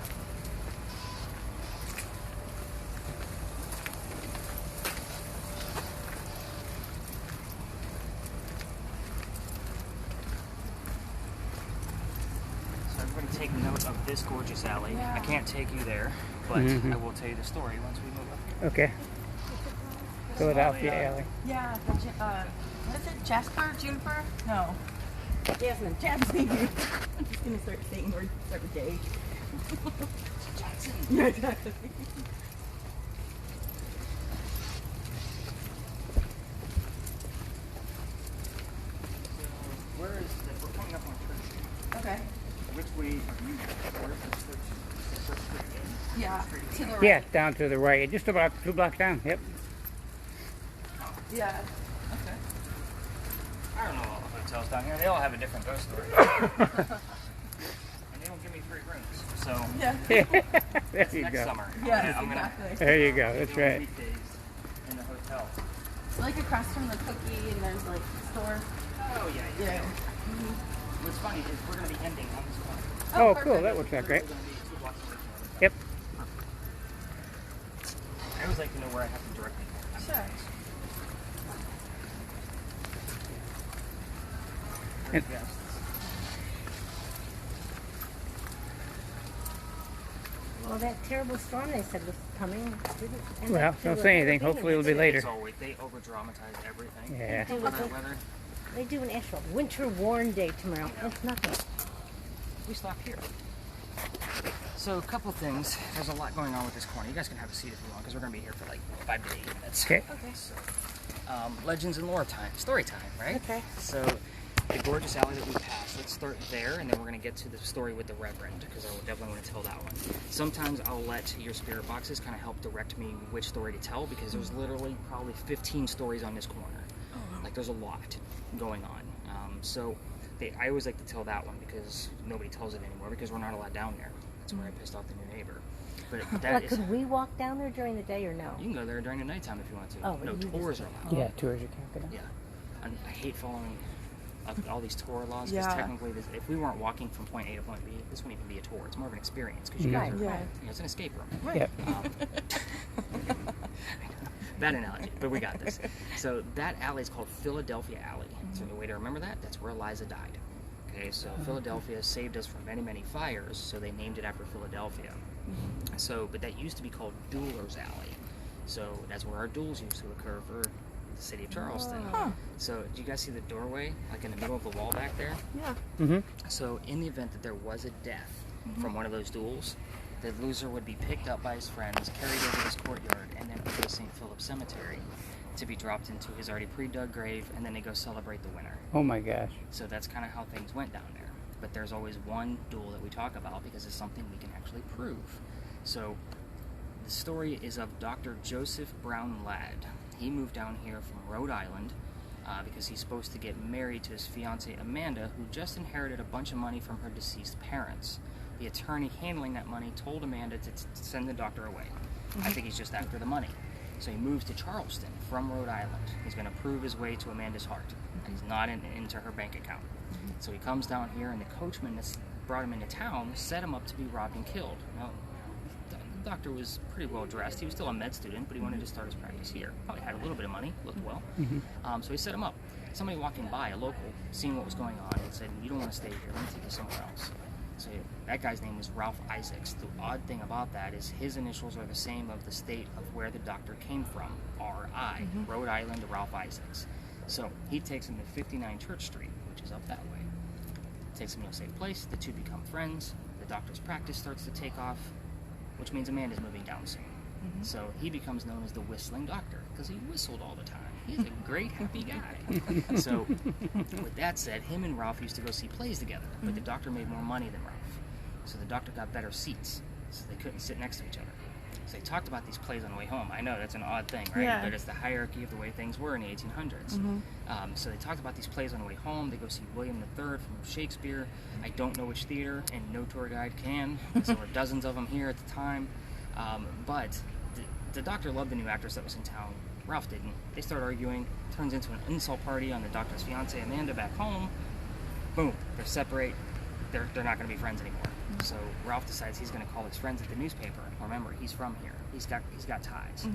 So everybody take note of this gorgeous alley. Yeah. I can't take you there, but I will tell you the story once we move up here. Okay. Philadelphia Alley. Yeah. What is it? Jasper? Juniper? No. Jasmine. Jasmine. I'm just going to start saying words every day. Yeah, exactly. Where is the, we're coming up on Church Street. Okay. Which way are you going? Where's the Church Street in? Yeah. To the right. Yeah, down to the right. Just about 2 blocks down. Yep. Yeah. Okay. I don't know all of it. hotels down here. They all have a different ghost story. And they don't give me free rooms. So There you next go. summer. Yes, I'm gonna exactly. There you go. That's do right. weekdays in the hotel. Like across from the cookie and there's like store. Oh yeah. What's funny is we're gonna be ending on this one. Oh, perfect. cool. That works out great. We're gonna be 2 blocks away from the hotel. Yep. I always like to know where I have to direct people. Sure. And- Yes. Well, that terrible storm they said was coming didn't end Well, up don't to say anything. everything. Hopefully it'll be later. It's always, they over dramatize everything. Yeah. They For would that do- weather. They do an actual winter warn day tomorrow. It's nothing. We stop here. So a couple things. There's a lot going on with this corner. You guys can have a seat if you want, because we're going to be here for like 5 to 8 minutes. Okay. So, legends and lore time, story time, right? Okay. So the gorgeous alley that we passed. Let's start there, and then we're going to get to the story with the Reverend, because I will definitely want to tell that one. Sometimes I'll let your spirit boxes kind of help direct me which story to tell, because there's literally probably 15 stories on this corner. Like there's a lot going on. I always like to tell that one because nobody tells it anymore because we're not allowed down there. That's where I pissed off the new neighbor. But that What, is, could we walk down there during the day or no? you can go there during the nighttime if you want to. Oh, but no you just tours are can't. allowed. Yeah, tours you can't go down. Yeah, I hate following all these tour laws because Yeah. technically, if we weren't walking from point A to point B, this wouldn't even be a tour. It's more of an experience because you guys Right, are. right. It's an escape room. Yep. Bad analogy, but we got this. So that alley is called Philadelphia Alley. So the way to remember that, that's where Eliza died. Okay, so Philadelphia saved us from many, many fires, so they named it after Philadelphia. So, but that used to be called Dueller's Alley. So that's where our duels used to occur for the city of Charleston. So do you guys see the doorway, like in the middle of the wall back there? Yeah. Mm-hmm. So in the event that there was a death from one of those duels, the loser would be picked up by his friends, carried over this courtyard, and then put to St. Philip's Cemetery to be dropped into his already pre-dug grave, and then they go celebrate the winner. Oh my gosh. So that's kind of how things went down there. But there's always one duel that we talk about because it's something we can actually prove. So the story is of Dr. Joseph Brown Ladd. He moved down here from Rhode Island because he's supposed to get married to his fiancée Amanda, who just inherited a bunch of money from her deceased parents. The attorney handling that money told Amanda to send the doctor away. I think he's just after the money. So he moves to Charleston from Rhode Island. He's going to prove his way to Amanda's heart. And he's not into her bank account. So he comes down here, and the coachman that's brought him into town set him up to be robbed and killed. Now, the doctor was pretty well dressed. He was still a med student, but he wanted to start his practice here. Probably had a little bit of money, looked well. So he set him up. Somebody walking by, a local, seeing what was going on, and said, "You don't want to stay here. Let me take you somewhere else." So that guy's name was Ralph Isaacs. The odd thing about that is his initials are the same of the state of where the doctor came from, R.I., Rhode Island, Ralph Isaacs. So he takes him to 59 Church Street, which is up that way. Takes him to a safe place. The two become friends. The doctor's practice starts to take off, which means Amanda's moving down soon. So he becomes known as the Whistling Doctor because he whistled all the time. He's a great, happy guy. So with that said, him and Ralph used to go see plays together, but the doctor made more money than Ralph. So the doctor got better seats, so they couldn't sit next to each other. So they talked about these plays on the way home. I know that's an odd thing, right? Yeah. But it's the hierarchy of the way things were in the 1800s. So they talked about these plays on the way home. They go see William III from Shakespeare. I don't know which theater, and no tour guide can, because there were dozens of them here at the time. But the doctor loved the new actress that was in town. Ralph didn't. They start arguing. Turns into an insult party on the doctor's fiancée Amanda back home. Boom. They're separate. They're not going to be friends anymore. So Ralph decides he's going to call his friends at the newspaper. Remember, he's from here. He's got ties.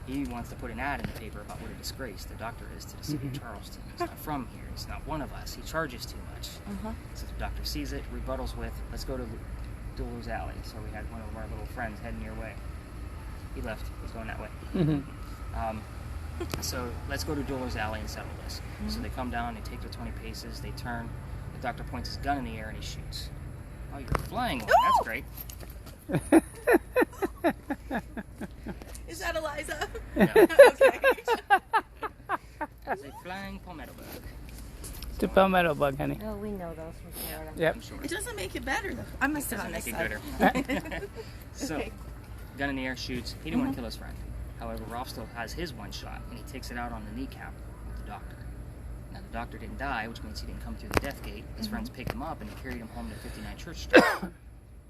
He wants to put an ad in the paper about what a disgrace the doctor is to the city of Charleston. He's not from here. He's not one of us. He charges too much. So the doctor sees it, rebuttals with, "Let's go to Dueller's Alley." So we had one of our little friends heading your way. He left. He's going that way. So let's go to Dueller's Alley and settle this. So they come down, they take their 20 paces, they turn. The doctor points his gun in the air and he shoots. Oh, you're flying one. That's great. Is that Eliza? No. Okay. It's a flying palmetto bug. It's a palmetto bug, honey. Oh, we know those from Florida. Yep. I'm sure. It doesn't make it better though. I must have Doesn't on make this it side. gooder. So, Okay. gun in the air, shoots. He didn't want to kill his friend. However, Ralph still has his one shot, and he takes it out on the kneecap of the doctor. Now, the doctor didn't die, which means he didn't come through the death gate. His friends picked him up and they carried him home to 59 Church Street.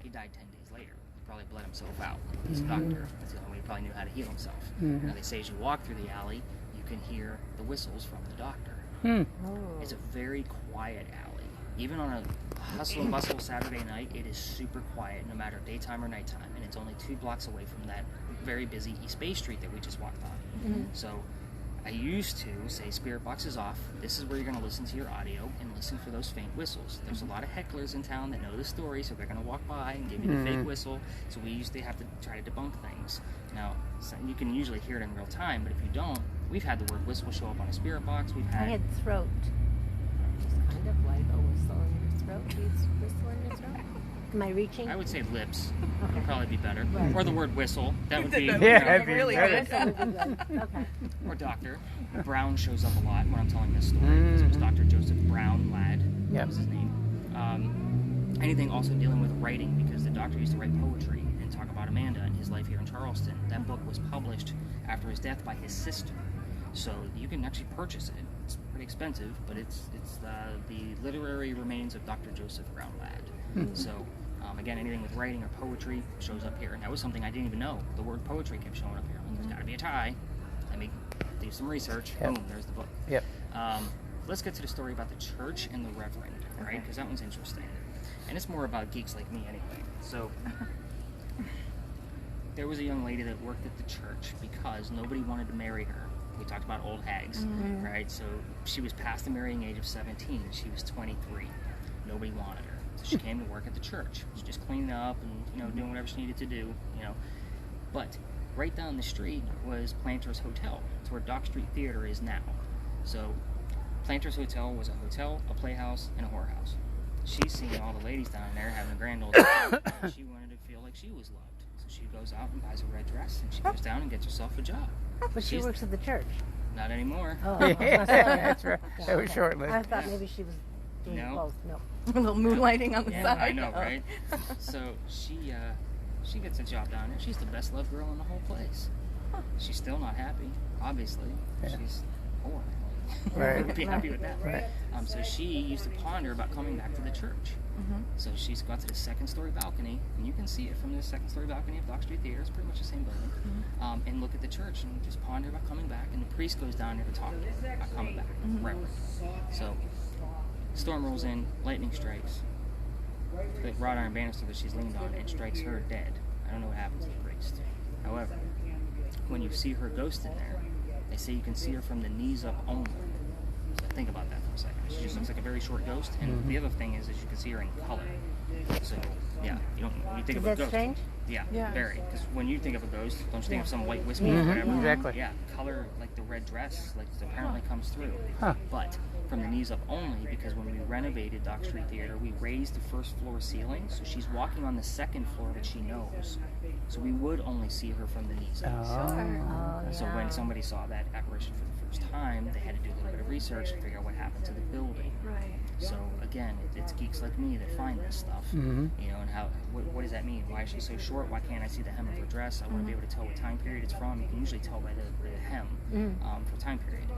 He died 10 days later. He probably bled himself out. He's a doctor. That's the only way he probably knew how to heal himself. Now, they say as you walk through the alley, you can hear the whistles from the doctor. It's a very quiet alley. Even on a hustle and bustle Saturday night, it is super quiet, no matter daytime or nighttime. And it's only 2 blocks away from that very busy East Bay Street that we just walked on. So I used to say, spirit box is off. This is where you're going to listen to your audio and listen for those faint whistles. There's a lot of hecklers in town that know the story, so they're going to walk by and give you the fake whistle. So we usually have to try to debunk things. Now, so you can usually hear it in real time, but if you don't, we've had the word whistle show up on a spirit box. I had throat. Just kind of like a whistle in your throat. Do you whistle in your throat? Am I reaching? I would say lips would probably be better. Or the word whistle. That would be that'd be really better. good. Okay. Or doctor. Brown shows up a lot when I'm telling this story. This was Dr. Joseph Brown Ladd. That was his name. Anything also dealing with writing, because the doctor used to write poetry and talk about Amanda and his life here in Charleston. That book was published after his death by his sister. So you can actually purchase it. It's pretty expensive, but it's the literary remains of Dr. Joseph Brown Ladd. So again, anything with writing or poetry shows up here. And that was something I didn't even know. The word poetry kept showing up here. There's got to be a tie. Let me do some research. Boom, there's the book. Let's get to the story about the church and the reverend, right? Because that one's interesting. And it's more about geeks like me anyway. So there was a young lady that worked at the church because nobody wanted to marry her. We talked about old hags, right? So she was past the marrying age of 17. She was 23. Nobody wanted her. So she came to work at the church. She was just cleaning up and, doing whatever she needed to do, But right down the street was Planters Hotel. It's where Dock Street Theater is now. So Planters Hotel was a hotel, a playhouse, and a whorehouse. She's seen all the ladies down there having a grand old time. She wanted to feel like she was loved. So she goes out and buys a red dress, and she goes down and gets herself a job. But she works at the church. Not anymore. Oh, That's right. That was short-lived. I thought maybe she was doing both. No. A little moonlighting on the side. I know, right? So she gets a job down there. She's the best loved girl in the whole place. She's still not happy, obviously. She's poor. Right. Be happy with that. Right. So she used to ponder about coming back to the church. So she's got to the second-story balcony, and you can see it from the second-story balcony of Dock Street Theater. It's pretty much the same building. And look at the church and just ponder about coming back. And the priest goes down there to talk about coming back. Reverend. So storm rolls in, lightning strikes. The wrought iron banister that she's leaned on, and strikes her dead. I don't know what happens to the priest. However, when you see her ghost in there, they say you can see her from the knees up only. So think about that for a second. She just looks like a very short ghost. And the other thing is you can see her in color. So yeah, when you think of a ghost. Strange? Yeah, very. Because when you think of a ghost, don't you think of some white wispy or whatever? Exactly. Yeah, color like the red dress, like apparently comes through. But from the knees up only, because when we renovated Dock Street Theater, we raised the first floor ceiling, so she's walking on the second floor that she knows. So we would only see her from the knees up. So when somebody saw that apparition for the first time, they had to do a little bit of research to figure out what happened to the building. Right. So again, it's geeks like me that find this stuff, and how what does that mean? Why is she so short? Why can't I see the hem of her dress? I want to be able to tell what time period it's from. You can usually tell by the hem for time period.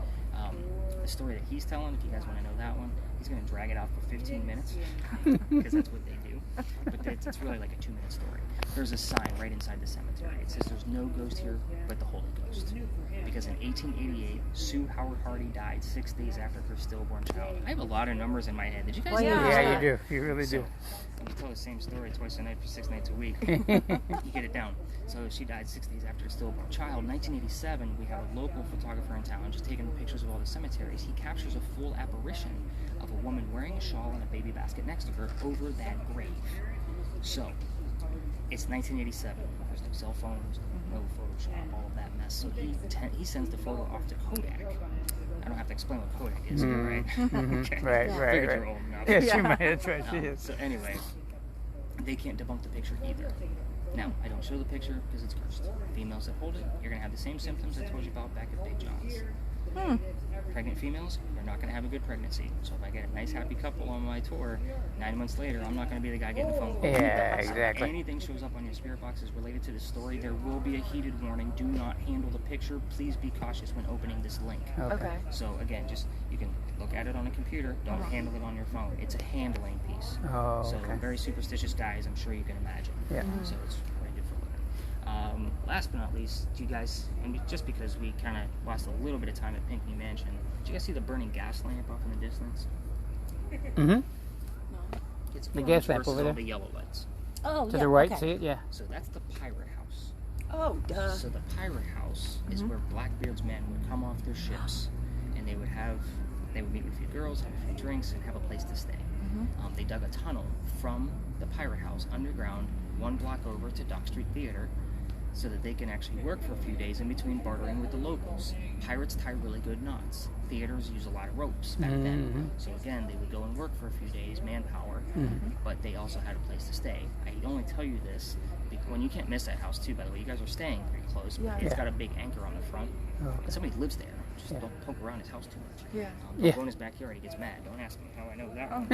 The story that he's telling, if you guys want to know that one, he's going to drag it out for 15 minutes because that's what they do. But it's really like a 2-minute story. There's a sign right inside the cemetery. It says there's no ghost here but the Holy Ghost. Because in 1888, Sue Howard Hardy died 6 days after her stillborn child. I have a lot of numbers in my head. Did you guys know Yeah, that? you do. You really do. When you tell the same story twice a night for 6 nights a week, you get it down. So she died 6 days after a stillborn child. In 1987, we have a local photographer in town just taking pictures of all the cemeteries. He captures a full apparition of a woman wearing a shawl and a baby basket next to her over that grave. So, it's 1987. There's no cell phones, no Photoshop, all of that mess. So he sends the photo off to Kodak. I don't have to explain what Kodak is, right? Okay. Right. Figured you're old enough. Yeah, she might. That's right. She is. So anyway, they can't debunk the picture either. Now, I don't show the picture because it's cursed. Females that hold it, you're going to have the same symptoms I told you about back at Big John's. pregnant females, they're not going to have a good pregnancy. So if I get a nice happy couple on my tour, 9 months later, I'm not going to be the guy getting the phone call. Yeah, So exactly. anything shows up on your spirit boxes related to the story, there will be a heated warning. Do not handle the picture. Please be cautious when opening this link. Okay. So again, just you can look at it on a computer. Don't handle it on your phone. It's a handling piece. Oh, So okay. very superstitious guys, I'm sure you can imagine. Yeah. So it's very good for looking. Last but not least, do you guys, and just because we kind of lost a little bit of time at Pinckney Mansion, did you guys see the burning gas lamp off in the distance? Mm-hmm. It's The orange gas lamp versus over all there? the yellow lights. Oh, To yeah, the right, okay. see it? Yeah. So that's the pirate house. Oh, duh. So the pirate house is where Blackbeard's men would come off their ships, and they would meet with a few girls, have a few drinks, and have a place to stay. They dug a tunnel from the pirate house underground, 1 block over to Dock Street Theater, so that they can actually work for a few days in between bartering with the locals. Pirates tie really good knots. Theaters use a lot of ropes back then. So again, they would go and work for a few days, manpower, but they also had a place to stay. I only tell you this when you can't miss that house too, by the way. You guys are staying pretty close. Yeah. It's got a big anchor on the front. Oh, okay. And somebody lives there. Just don't poke around his house too much. Yeah. Don't go in his backyard, he gets mad. Don't ask me how I know that one.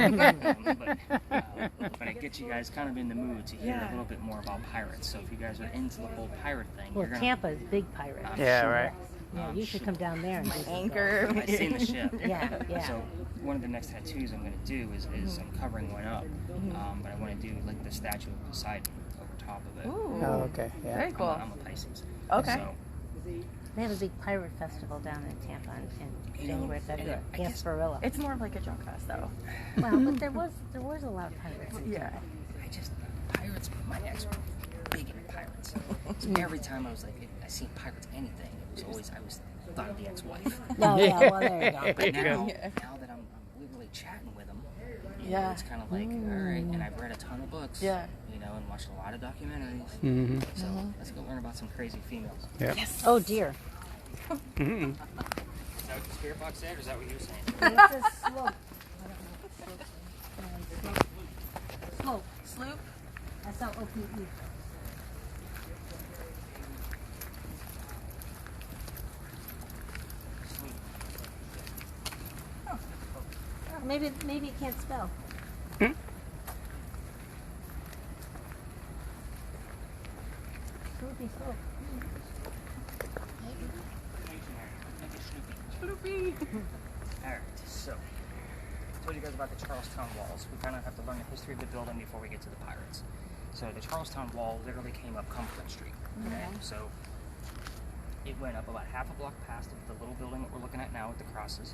But it gets you guys kind of in the mood to hear a little bit more about pirates. So if you guys are into the whole pirate thing, Well, you're gonna... Tampa's big pirate. Yeah, right. Yeah, you should come down there and just Anchor. I've seen the ship. Yeah, yeah. So one of the next tattoos I'm going to do is I'm covering one up, but I want to do like the statue of Poseidon over top of it. Ooh. Oh, okay. Yeah. Very cool. I'm a Pisces. Okay. So, They have a big pirate festival down in Tampa in January, February. I guess- Gasparilla. It's more of like a junk fest, though. Well, but there was a lot of pirates. Yeah. pirates, my ex were big into pirates. So every time I was like, I seen pirates anything, it was always, I was thought of the ex-wife. No, yeah, well, there you go. But now, Yeah. now that I'm literally chatting with them, Yeah. it's kind of like, all right, and I've read a ton of books, Yeah. you know, and watched a lot of documentaries. Mm-hmm. So let's go learn about some crazy females. Yeah. Oh, dear. Mm-hmm. Is that what the spirit box said, or is that what you were saying? It's a slope. Slope. Sloop? S-L-O-P-E. Maybe it can't spell. Sloopy slope. Alright, so I told you guys about the Charlestown Walls. We kind of have to learn the history of the building before we get to the pirates. So the Charlestown Wall literally came up Cumberland Street. Okay, so it went up about half a block past the little building that we're looking at now with the crosses,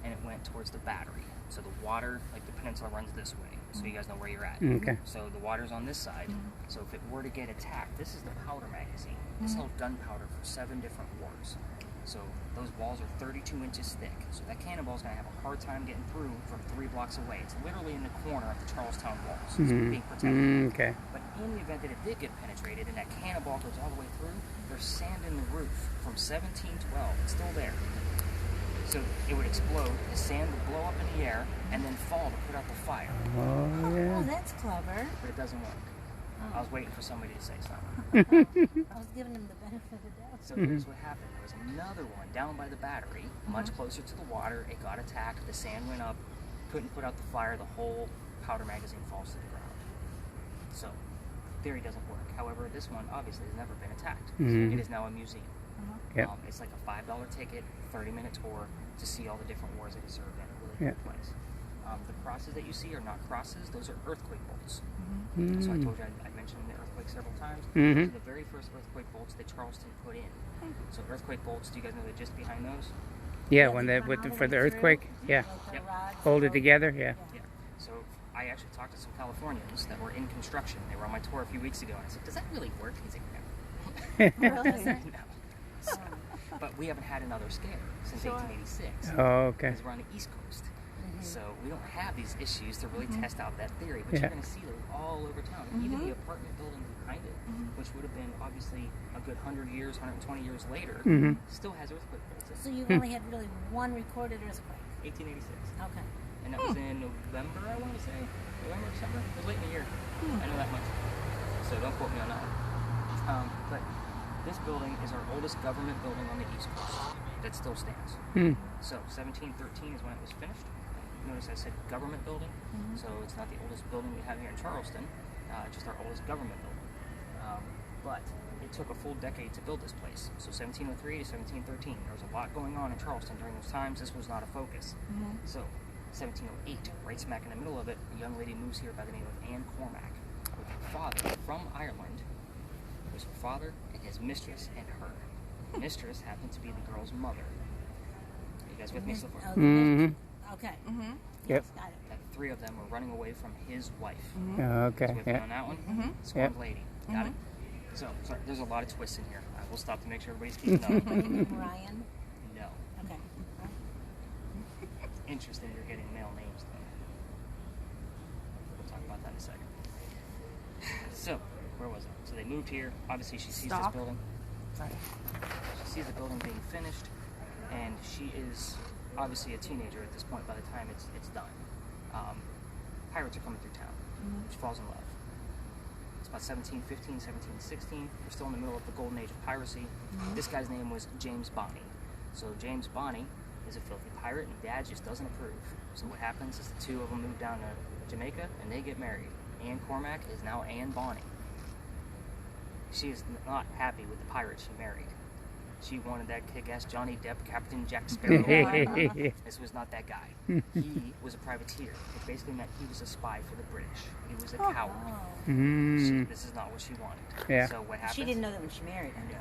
and it went towards the battery. So the water, like the peninsula, runs this way, so you guys know where you're at. Okay. So the water's on this side. So if it were to get attacked, this is the powder magazine. This held gunpowder for 7 different wars. So those walls are 32 inches thick. So that cannonball's going to have a hard time getting through from 3 blocks away. It's literally in the corner of the Charlestown Walls. It's being protected. Okay. But in the event that it did get penetrated and that cannonball goes all the way through, there's sand in the roof from 1712. It's still there. So it would explode, the sand would blow up in the air, and then fall to put out the fire. Oh, Oh, yeah. that's clever. But it doesn't work. I was waiting for somebody to say something. I was giving him the benefit of the doubt. So here's what happened. There was another one down by the battery, much closer to the water. It got attacked. The sand went up. Couldn't put out the fire. The whole powder magazine falls to the ground. So theory doesn't work. However, this one obviously has never been attacked. So it is now a museum. Yep. It's like a $5 ticket, 30-minute tour to see all the different wars that it served in. A really Yeah. cool place. The crosses that you see are not crosses. Those are earthquake bolts. Mm-hmm. So I told you I mentioned the earthquake several times. Mhm. Those are the very first earthquake bolts that Charleston put in. So earthquake bolts, do you guys know the gist behind those? Yeah, when for the earthquake, yeah. Yep. Hold it together, yeah. Yeah. So I actually talked to some Californians that were in construction. They were on my tour a few weeks ago, and I said, "Does that really work?" He's like, "No." No. So, but we haven't had another scare since 1886. Oh, okay. Because we're on the East Coast. So we don't have these issues to really test out that theory, but Yeah. you're going to see those all over town. Even the apartment building behind it, which would have been obviously a good 100 years, 120 years later, still has earthquake bolts in So it. you've only had really one recorded earthquake. 1886. Okay. And that was in November, I want to say. November, December? It was late in the year. I know that much. So don't quote me on that one. But this building is our oldest government building on the East Coast. that still stands. So 1713 is when it was finished. Notice I said government building, so it's not the oldest building we have here in Charleston, just our oldest government building. But it took a full decade to build this place. So 1703 to 1713, there was a lot going on in Charleston during those times. This was not a focus. So 1708, right smack in the middle of it, a young lady moves here by the name of Anne Cormack with her father from Ireland. It was her father and his mistress and her. The mistress happened to be the girl's mother. You guys with me so far? Okay. Yep. Got it. That the three of them were running away from his wife. Okay. So with me on that one? Scorned lady. Got it? So, sorry, there's a lot of twists in here. I will stop to make sure everybody's keeping up. Ryan. No. Okay. Interesting you're getting male names, though. We'll talk about that in a second. So, where was I? So they moved here. Obviously, she sees this building. Sorry. She sees the building being finished, and she is obviously a teenager at this point by the time it's done. Pirates are coming through town. She falls in love. It's about 1715, 1716. We're still in the middle of the golden age of piracy. This guy's name was James Bonney. So James Bonney is a filthy pirate, and Dad just doesn't approve. So what happens is the two of them move down to Jamaica, and they get married. Anne Cormack is now Anne Bonney. She is not happy with the pirate she married. She wanted that kick-ass Johnny Depp, Captain Jack Sparrow. This was not that guy. He was a privateer, which basically meant he was a spy for the British. He was a coward. This is not what she wanted. Yeah. So what happened? She didn't know that when she married him. No.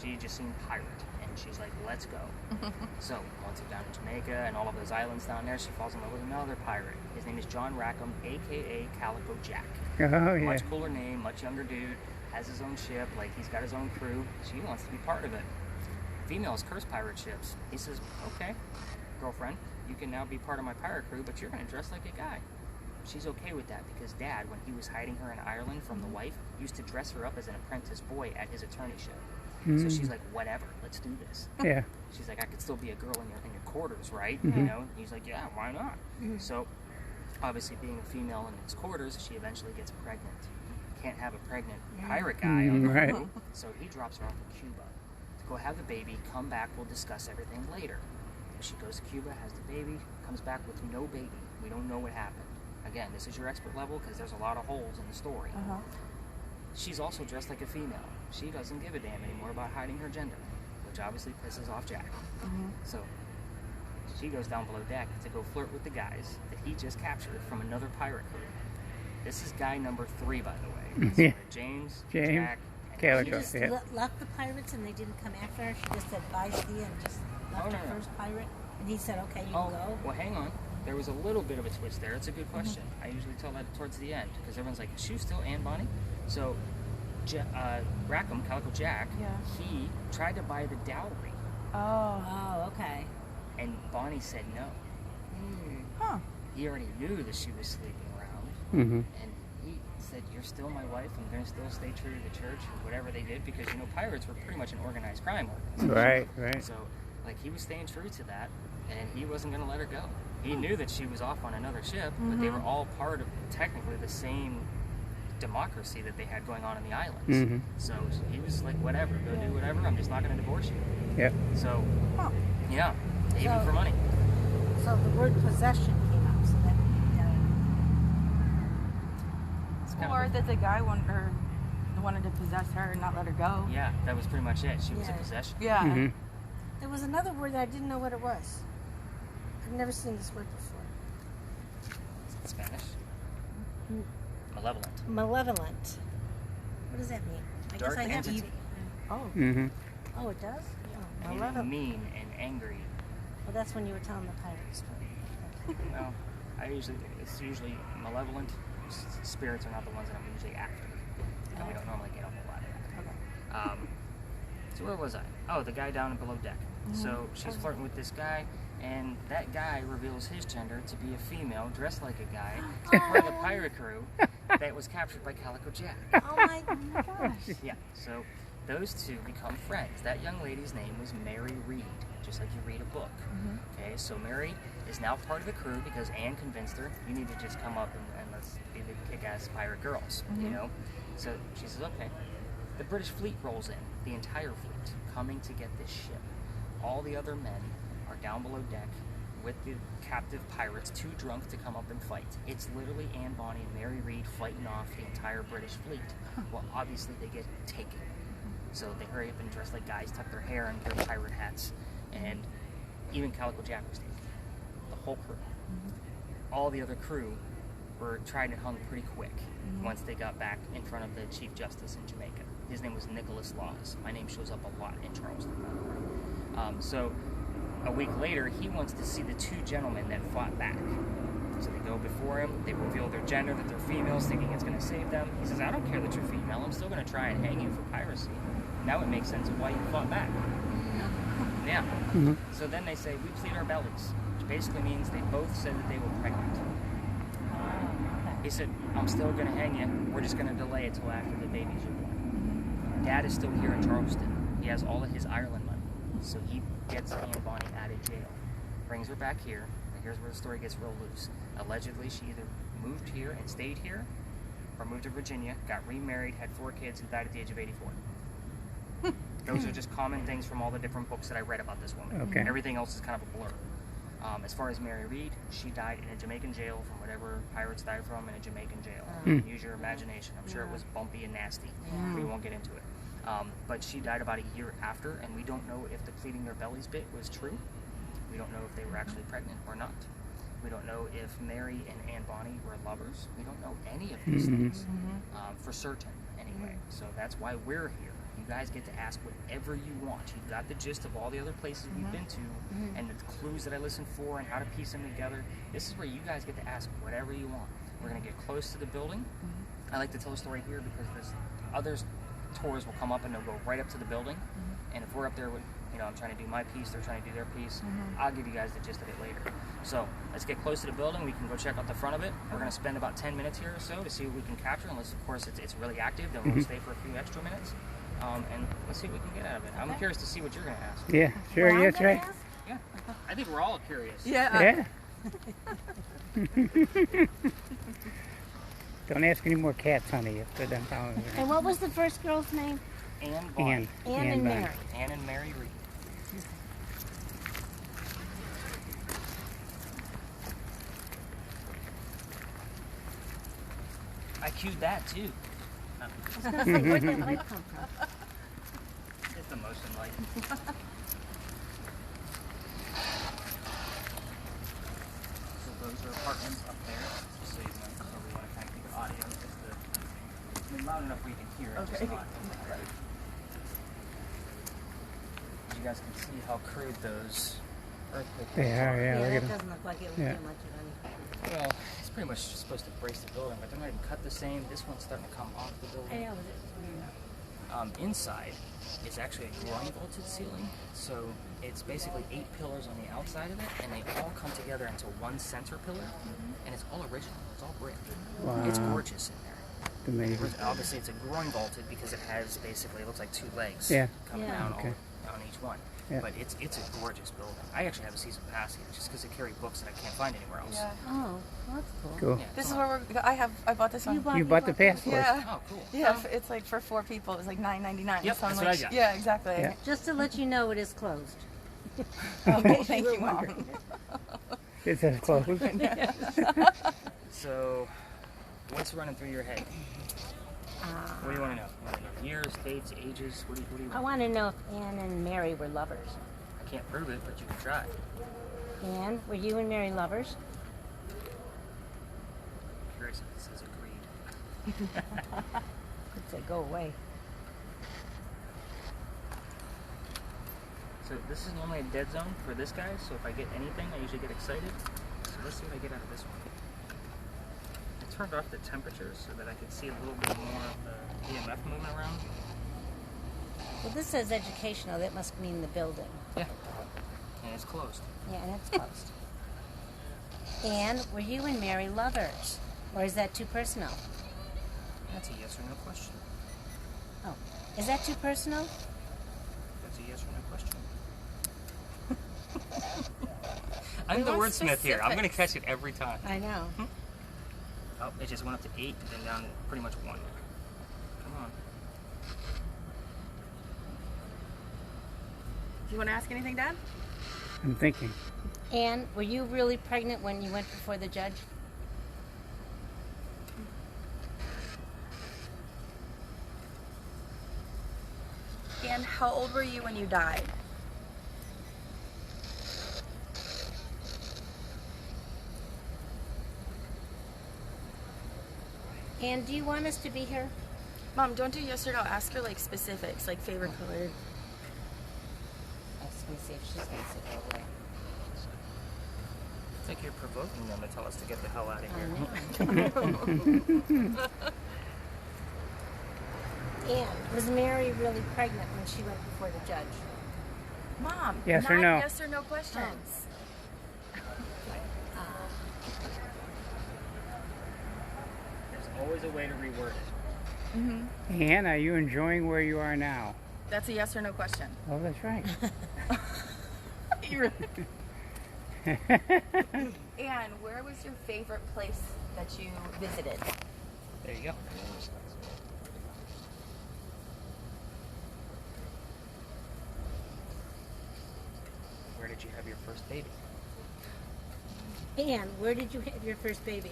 She just seen pirate, and she's like, let's go. So once they're down in Jamaica and all of those islands down there, she falls in love with another pirate. His name is John Rackham, a.k.a. Calico Jack. Oh, yeah. Much cooler name, much younger dude, has his own ship, like he's got his own crew. She wants to be part of it. Females curse pirate ships. He says, okay, girlfriend, you can now be part of my pirate crew, but you're going to dress like a guy. She's okay with that because Dad, when he was hiding her in Ireland from the wife, used to dress her up as an apprentice boy at his attorneyship. So she's like, whatever, let's do this. Yeah. She's like, I could still be a girl in your quarters, right? You know? He's like, yeah, why not? So obviously being a female in his quarters, she eventually gets pregnant. Can't have a pregnant pirate guy on the crew, so he drops her off in Cuba to go have the baby, come back, we'll discuss everything later. She goes to Cuba, has the baby, comes back with no baby. We don't know what happened. Again, this is your expert level because there's a lot of holes in the story. She's also dressed like a female. She doesn't give a damn anymore about hiding her gender, which obviously pisses off Jack. So she goes down below deck to go flirt with the guys that he just captured from another pirate crew. This is guy number 3, by the way. James, Jack, and Calico. She just left the pirates and they didn't come after her. She just said bye, see ya, and just left her first pirate. And he said, okay, you can go. Well, hang on. There was a little bit of a twist there. It's a good question. I usually tell that towards the end because everyone's like, is she still Anne Bonny? So Rackham, Calico Jack, he tried to buy the dowry. Oh, okay. And Bonnie said no. He already knew that she was sleeping around. And he said, you're still my wife. I'm going to still stay true to the church and whatever they did because, you know, pirates were pretty much an organized crime organization. Right. So, like, he was staying true to that, and he wasn't going to let her go. He knew that she was off on another ship, but they were all part of, technically, the same democracy that they had going on in the islands. So he was like, whatever, go do whatever, I'm just not going to divorce you. So, yeah, even for money. So the word possession came out, so that Or that the guy wanted to possess her and not let her go. Yeah, that was pretty much it. She was a possession. Yeah. there was another word that I didn't know what it was. I've never seen this word before. Is it Spanish? Malevolent. Malevolent. What does that mean? I Dark guess I have entity. Oh, it does? Oh, malevolent. Mean and angry. Well, that's when you were telling the pirate story. Well, it's usually malevolent. Spirits are not the ones that I'm usually after. And we don't normally get a whole lot of that. Okay. So where was I? Oh, the guy down below deck. So she's flirting with this guy, and that guy reveals his gender to be a female dressed like a guy, part of the pirate crew that was captured by Calico Jack. Oh my gosh. Yeah, so those two become friends. That young lady's name was Mary Reed, just like you read a book. Okay, so Mary is now part of the crew because Anne convinced her, you need to just come up and let's be the kick-ass pirate girls, you know? So she says, okay. The British fleet rolls in, the entire fleet, coming to get this ship. All the other men are down below deck with the captive pirates, too drunk to come up and fight. It's literally Anne Bonny and Mary Read fighting off the entire British fleet. Well, obviously they get taken. So they hurry up and dress like guys, tuck their hair in their pirate hats, and even Calico Jack was taken. The whole crew. All the other crew were tried and hung pretty quick once they got back in front of the Chief Justice in Jamaica. His name was Nicholas Laws. My name shows up a lot in Charleston, by the way. So a week later, he wants to see the two gentlemen that fought back. So they go before him, they reveal their gender, that they're females, thinking it's going to save them. He says, I don't care that you're female, I'm still going to try and hang you for piracy. Now it makes sense of why you fought back. Yeah. So then they say, we plead our bellies, which basically means they both said that they were pregnant. He said, I'm still going to hang you, we're just going to delay it till after the babies are born. Dad is still here in Charleston. He has all of his Ireland money. So he gets Anne Bonny out of jail, brings her back here. Here's where the story gets real loose. Allegedly, she either moved here and stayed here, or moved to Virginia, got remarried, had 4 kids, and died at the age of 84. Those are just common things from all the different books that I read about this woman. Okay. Everything else is kind of a blur. As far as Mary Read, she died in a Jamaican jail from whatever pirates died from in a Jamaican jail. Use your imagination. I'm sure it was bumpy and nasty. We won't get into it. But she died about a year after, and we don't know if the pleading their bellies bit was true. We don't know if they were actually pregnant or not. We don't know if Mary and Anne Bonny were lovers. We don't know any of these things for certain, anyway. So that's why we're here. You guys get to ask whatever you want. You've got the gist of all the other places we've been to and the clues that I listened for and how to piece them together. This is where you guys get to ask whatever you want. We're going to get close to the building. I like to tell a story here because there's others tours will come up and they'll go right up to the building. And if we're up there with, I'm trying to do my piece, they're trying to do their piece, I'll give you guys the gist of it later. So let's get close to the building. We can go check out the front of it. We're going to spend about 10 minutes here or so to see what we can capture, unless of course it's really active, then we'll stay for a few extra minutes. And let's see what we can get out of it. I'm curious to see what you're going to ask. Yeah, sure, Well, that's right. Yeah, I think we're all curious. Yeah. Don't ask any more cats, honey, if they're done following me. And what was the first girl's name? Anne Bonny. Anne and Bonny. Mary. Anne and Mary Read. I cued that too. I was going to say, where'd that light come from? It's the motion light. So those are apartments up there, just so you know. So we want to kind of keep the audio just loud enough where you can hear it. Just not. You guys can see how crude those earthquakes They are, yeah, look that at them. doesn't look like it would Yeah. do much of anything. Well, it's pretty much supposed to brace the building, but they're not even cut the same. This one's starting to come off the building. Yeah, was it? Inside is actually a groin vaulted ceiling, so it's basically 8 pillars on the outside of it, and they all come together into one center pillar, and it's all original. It's all brick. Wow. It's gorgeous in there. Amazing. Obviously, it's a groin vaulted because it has basically, it looks like 2 legs coming Yeah. down Okay. on each one. Yeah. But it's a gorgeous building. I actually have a season pass here just because they carry books that I can't find anywhere else. Yeah. Oh, well, that's cool. Cool. Yeah, This is come on. where I bought this one. You bought the passport. Yeah. Oh, cool. Yeah, it's like for 4 people. It was like $9.99. Yep, so I'm that's like, what I got. Yeah, exactly. Yeah. Just to let you know, it is closed. Okay, thank you, Mom. It says closed. So, what's running through your head? What do you want to know? You want to know years, dates, ages? What do you I want? want to know if Anne and Mary were lovers. I can't prove it, but you can try. Anne, were you and Mary lovers? Curious if this is agreed. Could say go away. So this is normally a dead zone for this guy, so if I get anything, I usually get excited. So let's see what I get out of this one. I turned off the temperature so that I could see a little bit more of the EMF moving around. Well, this says educational. That must mean the building. Yeah. And it's closed. Yeah, and it's closed. Anne, were you and Mary lovers? Or is that too personal? That's a yes or no question. Oh, is that too personal? That's a yes or no question. I'm We the want wordsmith here. I'm going to specifics. catch it every time. I know. Oh, it just went up to 8 and then down to pretty much 1. Come on. you want to ask anything, Dad? I'm thinking. Anne, were you really pregnant when you went before the judge? And how old were you when you died? Anne, do you want us to be here? Mom, don't do yes or no. Ask her like specifics, like favorite color. I was going to see if she's going to sit over It's like you're provoking them to tell us to get the hell out of here. Anne, was Mary really pregnant when she went before the judge? Mom, Yes not or no? yes or no questions. There's always a way to reword it. Anne, are you enjoying where you are now? That's a yes or no question. Oh, that's right. And where was your favorite place that you visited? There you go. Where did you have your first baby? Anne, where did you have your first baby?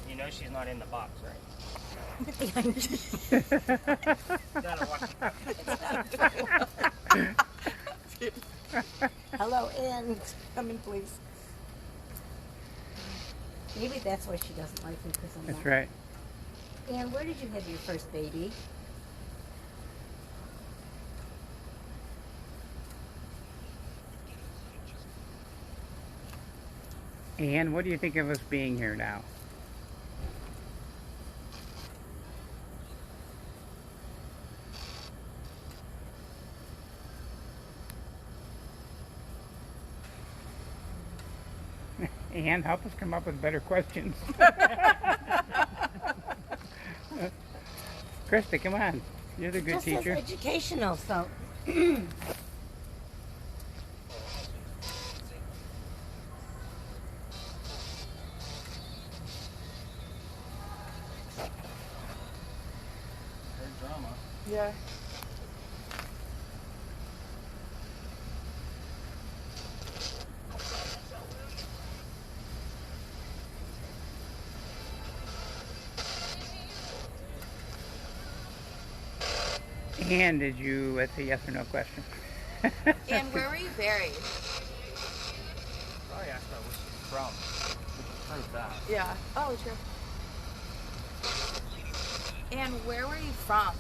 You know she's not in the box, right? Hello, Anne. Come in, please. Maybe that's why she doesn't like me, because I'm That's not. right. Anne, where did you have your first baby? Anne, what do you think of us being here now? Anne, help us come up with better questions. Krista, come on. You're the good Just teacher. as educational, so. Drama. Yeah. Anne, did you, that's a yes or no question. And where were you buried? Probably asked about where she's from. We can prove that. Yeah. Oh, true. And where were you from?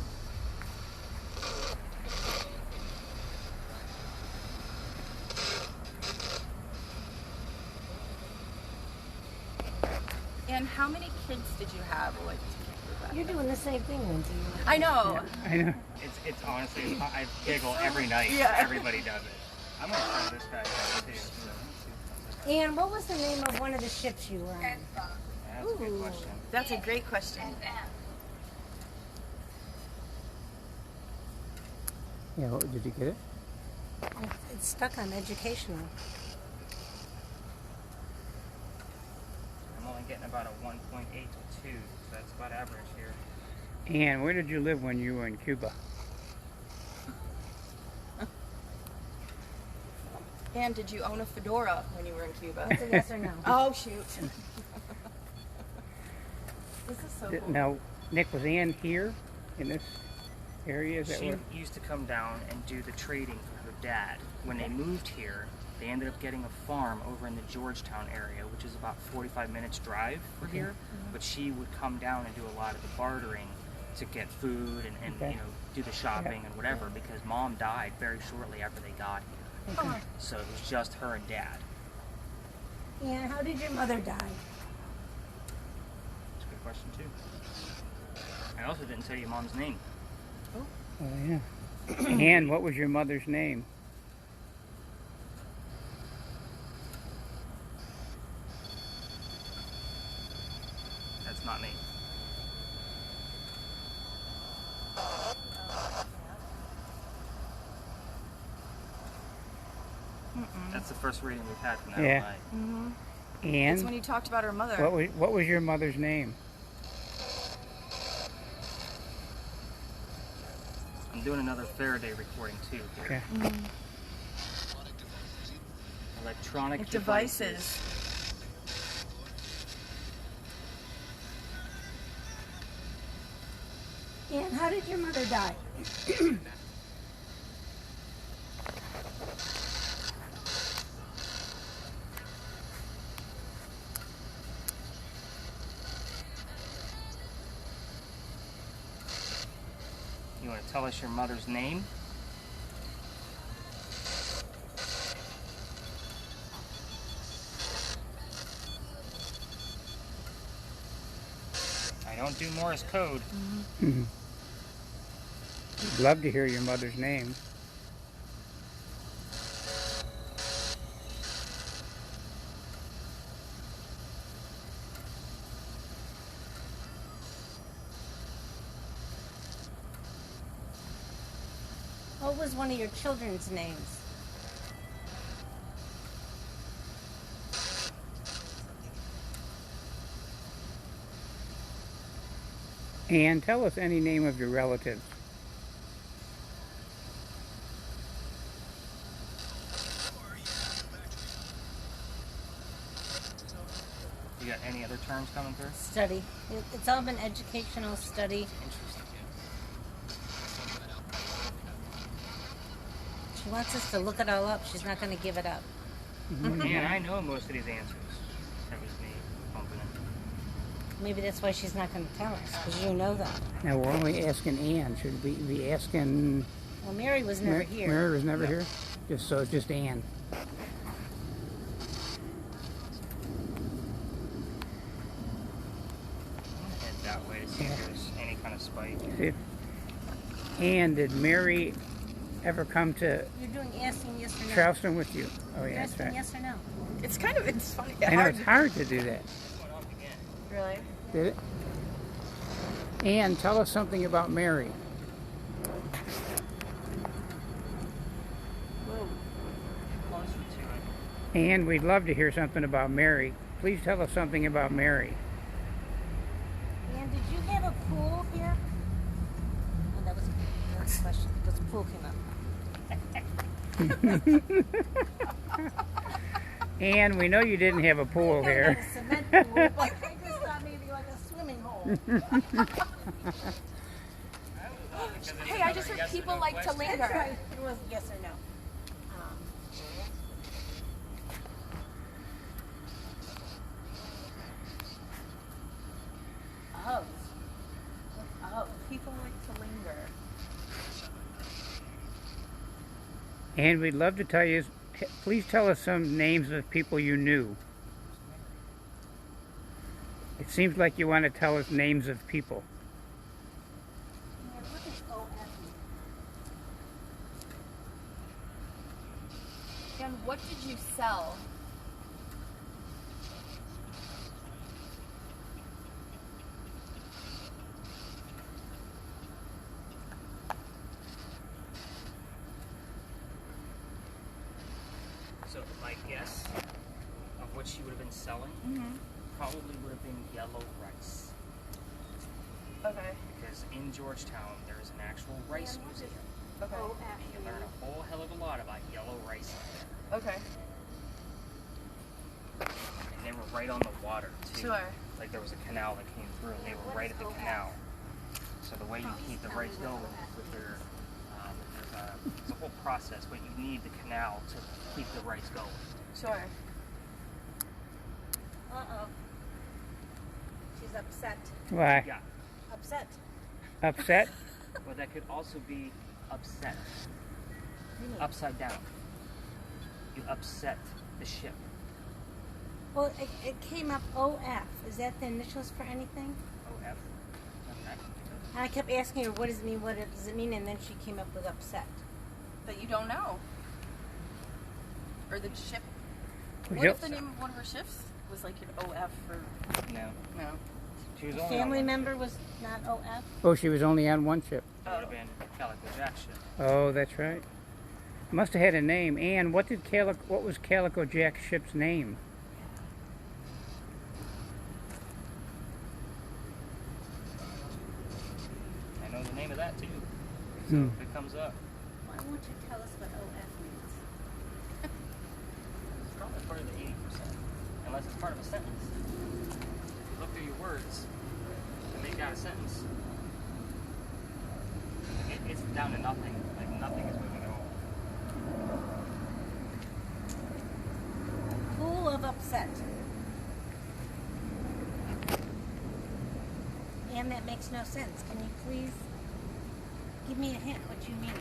And how many kids did you have? Oh, I just can't do that. You're doing the same thing, Lindsay. I know. I know. It's honestly, I giggle every night. Yeah. Everybody does it. I'm going to try this guy out too. So, Anne, what was the name of one of the ships you were on? that's a good question. That's a great question. Yeah, did you get it? It's stuck on educational. I'm only getting about a 1.8 to 2, so that's about average here. Anne, where did you live when you were in Cuba? And did you own a fedora when you were in Cuba? That's a yes or no. Oh, shoot. This is so cool. Now, Nick, was Anne here in this area? Is that She where? used to come down and do the trading for her dad. When they moved here, they ended up getting a farm over in the Georgetown area, which is about 45 minutes drive from here. But she would come down and do a lot of the bartering to get food and Okay. you know, do the shopping and whatever, because Mom died very shortly after they got here. So it was just her and Dad. Anne, how did your mother die? That's a good question too. I also didn't tell you Mom's name. Oh, yeah. Anne, what was your mother's name? That's not me. That's the first reading we've had from that Yeah. night. It's when Anne, you talked about her mother. what was your mother's name? I'm doing another Faraday recording too here. Okay. Electronic devices. And how did your mother die? You want to tell us your mother's name? I don't do Morse code. I'd love to hear your mother's name. What was one of your children's names? And tell us any name of your relatives. You got any other terms coming through? Study. It's all been educational study. Interesting. She wants us to look it all up. She's not going to give it up. Man, I know most of these answers. That was me pumping it. Maybe that's why she's not going to tell us, because you know that. Now we're only asking Ann. Should we be asking? Well, Mary was never here. Mary was never here. Just Ann. Head that way to see if there's any kind of spike. Ann, did Mary ever come to You're doing asking yes or no. Charleston with you? Oh You're yeah, that's asking right. yes or no. It's kind of, it's funny. I know it's hard to do that. Really? Did it? Ann, tell us something about Mary. Closer to it. Ann, we'd love to hear something about Mary. Please tell us something about Mary. And did you have a pool here? Oh, that was a question. Because pool came up. Ann, we know you didn't have a pool here. A cement pool, but I just thought maybe like a swimming hole. Hey, I just heard people like to linger. It was yes or no. Oh. Oh. People like to linger. And we'd love to tell you, please tell us some names of people you knew. It seems like you want to tell us names of people. Yeah, what is OF? And what did you sell? So my guess of what she would have been selling probably would have been yellow rice. Okay. Because in Georgetown there is an actual rice museum. Okay. And you learn a whole hell of a lot about yellow rice out Okay. there. And they were right on the water too. Sure. Like there was a canal that came through and they were right at the canal. So the way you keep the rice going with their it's a whole process, but you need the canal to keep the rice going. Sure. Uh-oh. She's upset. Why? Yeah. Upset. Upset? But that could also be upset. Upside down. You upset the ship. Well, it came up OF. Is that the initials for anything? OF. Okay. And I kept asking her, what does it mean? What does it mean? And then she came up with upset. That you don't know. Or the ship. Was What you- if the name of one of her ships was like an OF or No. no? She was A only on family one member was not OF? Oh, she was only on one ship. ship. It would have been Calico Jack's ship. Oh, that's right. Must have had a name. Ann, what was Calico Jack's ship's name? I know the name of that too. So if it comes up. Why won't you tell us what OF means? unless it's part of a sentence. Look through your words and make out a sentence. It's down to nothing. Like nothing is moving at all. Full of upset. And that makes no sense. Can you please give me a hint what you mean?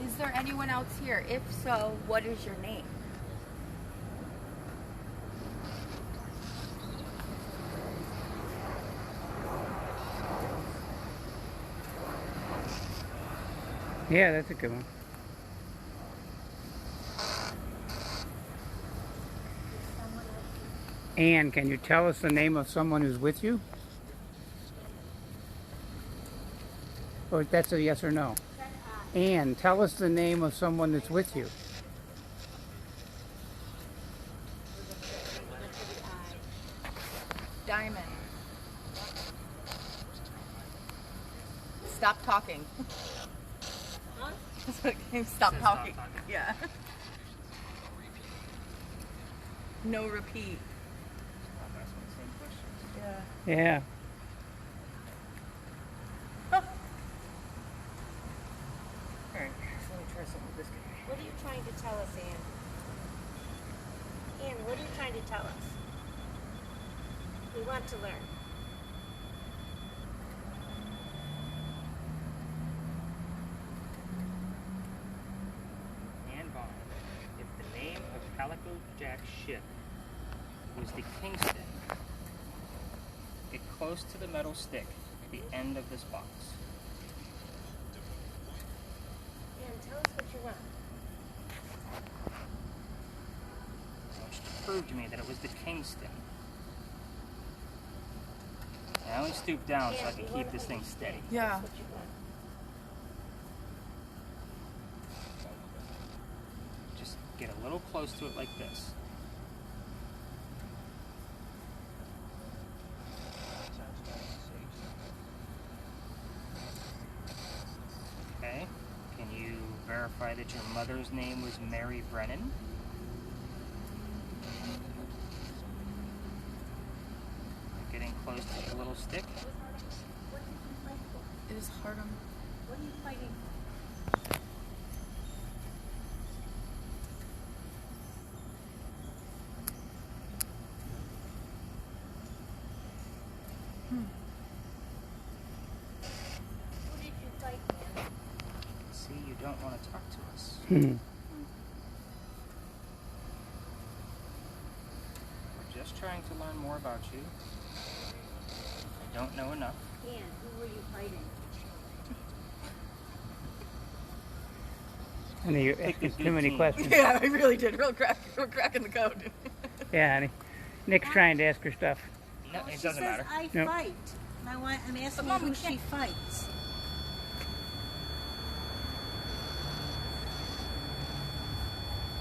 Is there anyone else here? If so, what is your name? Yeah, that's a good one. Anne, can you tell us the name of someone who's with you? Or that's a yes or no? Anne, tell us the name of someone that's with you. Diamond. Stop talking. Stop talking. Yeah. No repeat. Yeah. Yeah. Alright, so let me try something with this guy. What are you trying to tell us, Anne? Anne, what are you trying to tell us? We want to learn. And Bond. If the name of Calico Jack's ship was the Kingston, get close to the metal stick at the end of this box. Anne, tell us what you want. I want you to prove to me that it was the Kingston. And I only stoop down so I can keep this thing steady. Yeah. What you want. Just get a little close to it like this. Okay. Can you verify that your mother's name was Mary Brennan? Getting close to the little stick. It is hard on. What are you fighting for? Who did you fight, Anne? See, you don't want to talk to us. Hmm. We're just trying to learn more about you. I don't know enough. Anne, who were you fighting? And you Pick a asking good too many team. questions. Yeah, I really did. Real cracking the code. Yeah, honey. Nick's trying to ask her stuff. No, Well, it she doesn't says, matter. I Nope. fight. And I'm asking Mom, who we she can't- fights.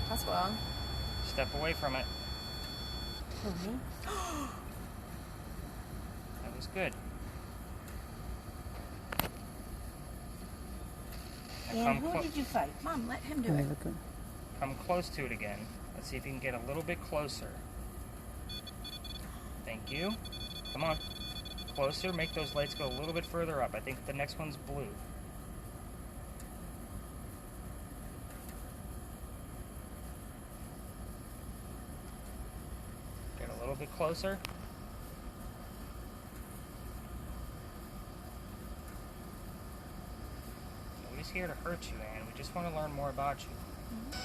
That's wrong. Step away from it. Mm-hmm. That was good. Now And who did you fight? Mom, let him do Yeah, it. look at- come close to it again. Let's see if you can get a little bit closer. Thank you. Come on. Closer. Make those lights go a little bit further up. I think the next one's blue. Get a little bit closer. Nobody's here to hurt you, Anne. We just want to learn more about you. I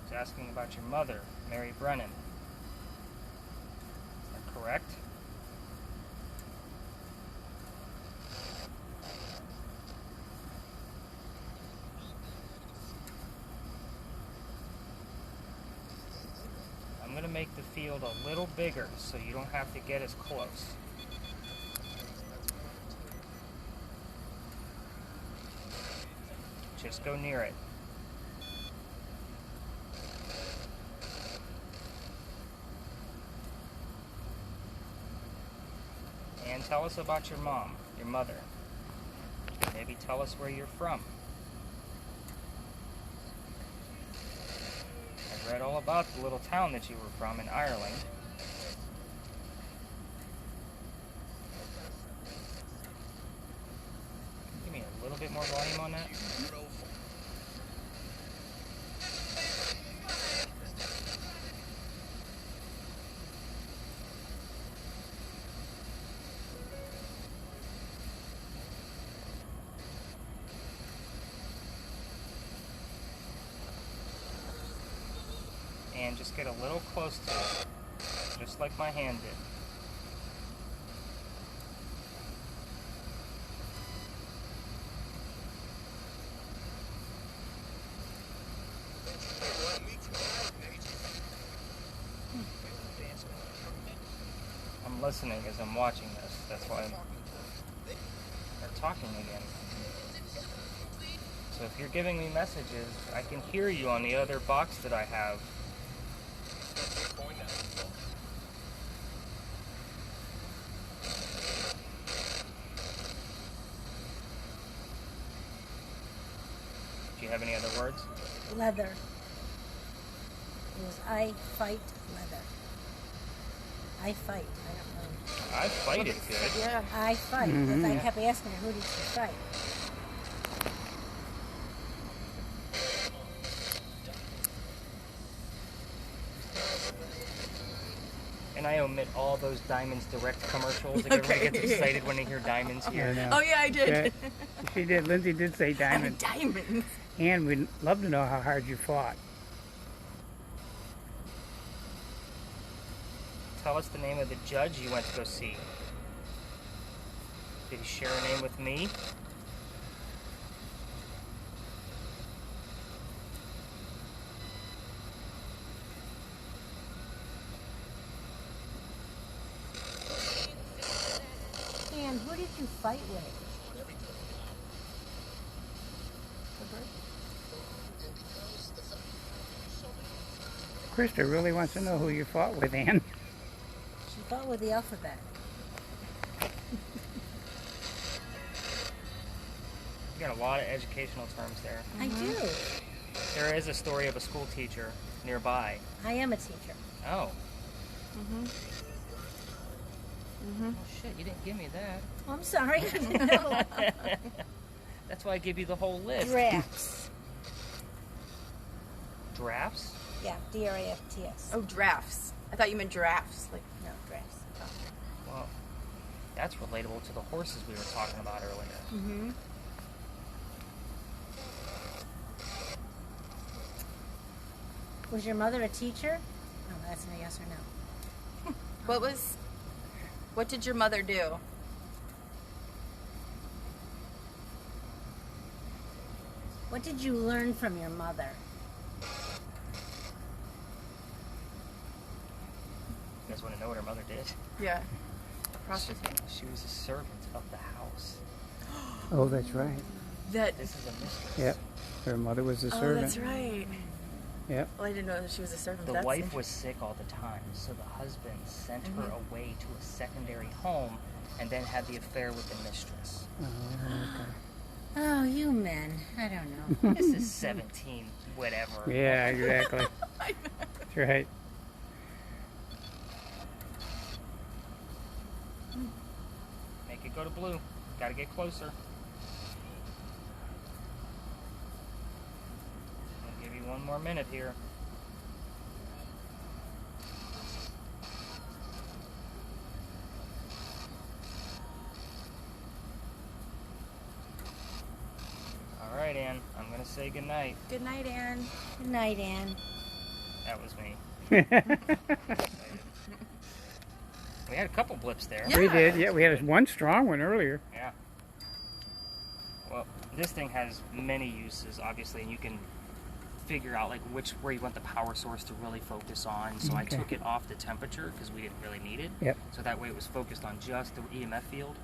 was asking about your mother, Mary Brennan. Is that correct? I'm going to make the field a little bigger so you don't have to get as close. Just go near it. And tell us about your mom, your mother. Maybe tell us where you're from. I read all about the little town that you were from in Ireland. Give me a little bit more volume on that. And just get a little close to it, just like my hand did. I'm listening as I'm watching this. That's why they're talking again. So if you're giving me messages, I can hear you on the other box that I have. Do you have any other words? Leather. It was I fight leather. I fight. I don't know. I fight it good. Yeah. I fight. Because I kept asking her, who did you fight? And I omit all those Diamonds Direct commercials. Like everybody gets excited when they hear Diamonds I here. know. Oh yeah, I did. Yeah, she did. Lindsay did say diamond. Diamonds. And we'd love to know how hard you fought. Tell us the name of the judge you went to go see. Did he share a name with me? And who did you fight with? Krista really wants to know who you fought with, Ann. She fought with the alphabet. You got a lot of educational terms there. I do. There is a story of a school teacher nearby. I am a teacher. Oh. Oh shit, you didn't give me that. Oh, I'm sorry. That's why I give you the whole list. Drafts. Drafts? Yeah, D-R-A-F-T-S. Oh, drafts. I thought you meant giraffes. Like, No, drafts. Well, that's relatable to the horses we were talking about earlier. Mm-hmm. Was your mother a teacher? No, that's a yes or no. what did your mother do? What did you learn from your mother? You guys want to know what her mother did? Yeah. She was a servant of the house. Oh, that's right. That. This is a mistress. Yep. Her mother was a Oh, servant. that's right. Yep. Well, I didn't know that she was a servant. The That's wife was sick all the time, so the husband sent her away to a secondary home and then had the affair with the mistress. Oh, okay. Oh, you men. I don't know. This is 17, whatever. Yeah, exactly. That's right. Make it go to blue. Gotta get closer. I'll give you one more minute here. All right, Ann. I'm gonna say goodnight. Good night, Anne. Good night, Ann. That was me. We had a couple blips there. Yeah. We did. Yeah, we had one strong one earlier. Yeah. Well, this thing has many uses, obviously, and you can figure out like where you want the power source to really focus on. So I Okay. took it off the temperature because we didn't really need it. Yep. So that way it was focused on just the EMF field,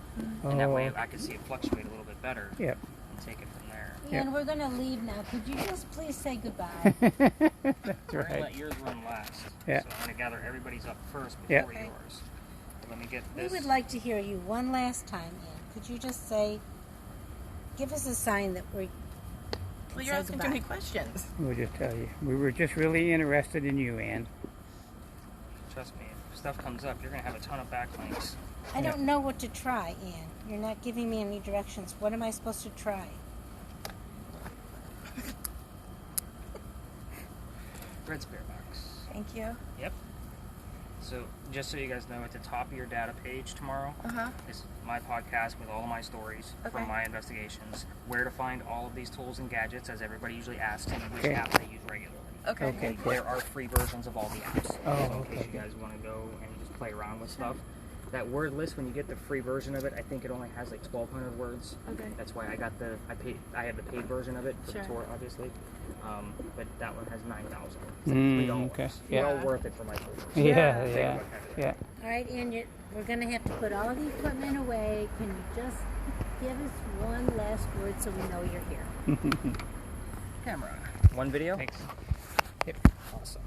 and that way Oh. I could see it fluctuate a little bit better Yep. and take it from there. Ann, we're going to leave now. Could you just please say goodbye? That's We're gonna right. let yours run last. Yeah. So I'm gonna gather everybody's up first Yeah. before yours. Let me get We this. would like to hear you one last time, Ann. Could you just say, give us a sign that we Well, you're say asking too goodbye. many questions. We'll just tell you. We were just really interested in you, Ann. Trust me, if stuff comes up, you're gonna have a ton of backlinks. I don't know what to try, Ann. You're not giving me any directions. What am I supposed to try? Red Spirit Box. Thank you. Yep. So, just so you guys know, at the top of your data page tomorrow is my podcast with all of my stories from my investigations, where to find all of these tools and gadgets, as everybody usually asks, and which apps they use regularly. Okay. Okay. There are free versions of all the apps. Oh, so in case okay. you guys want to go and just play around with stuff. That word list, when you get the free version of it, I think it only has like 1,200 words. Okay. That's why I had the paid version of it for Sure. the tour, obviously. But that one has 9,000. It's Mm, $3. okay. Well Yeah. worth it for my tour. Yeah. All right, Ann, we're going to have to put all the equipment away. Can you just give us one last word so we know you're here? Camera. One video? Thanks. Yep. Awesome.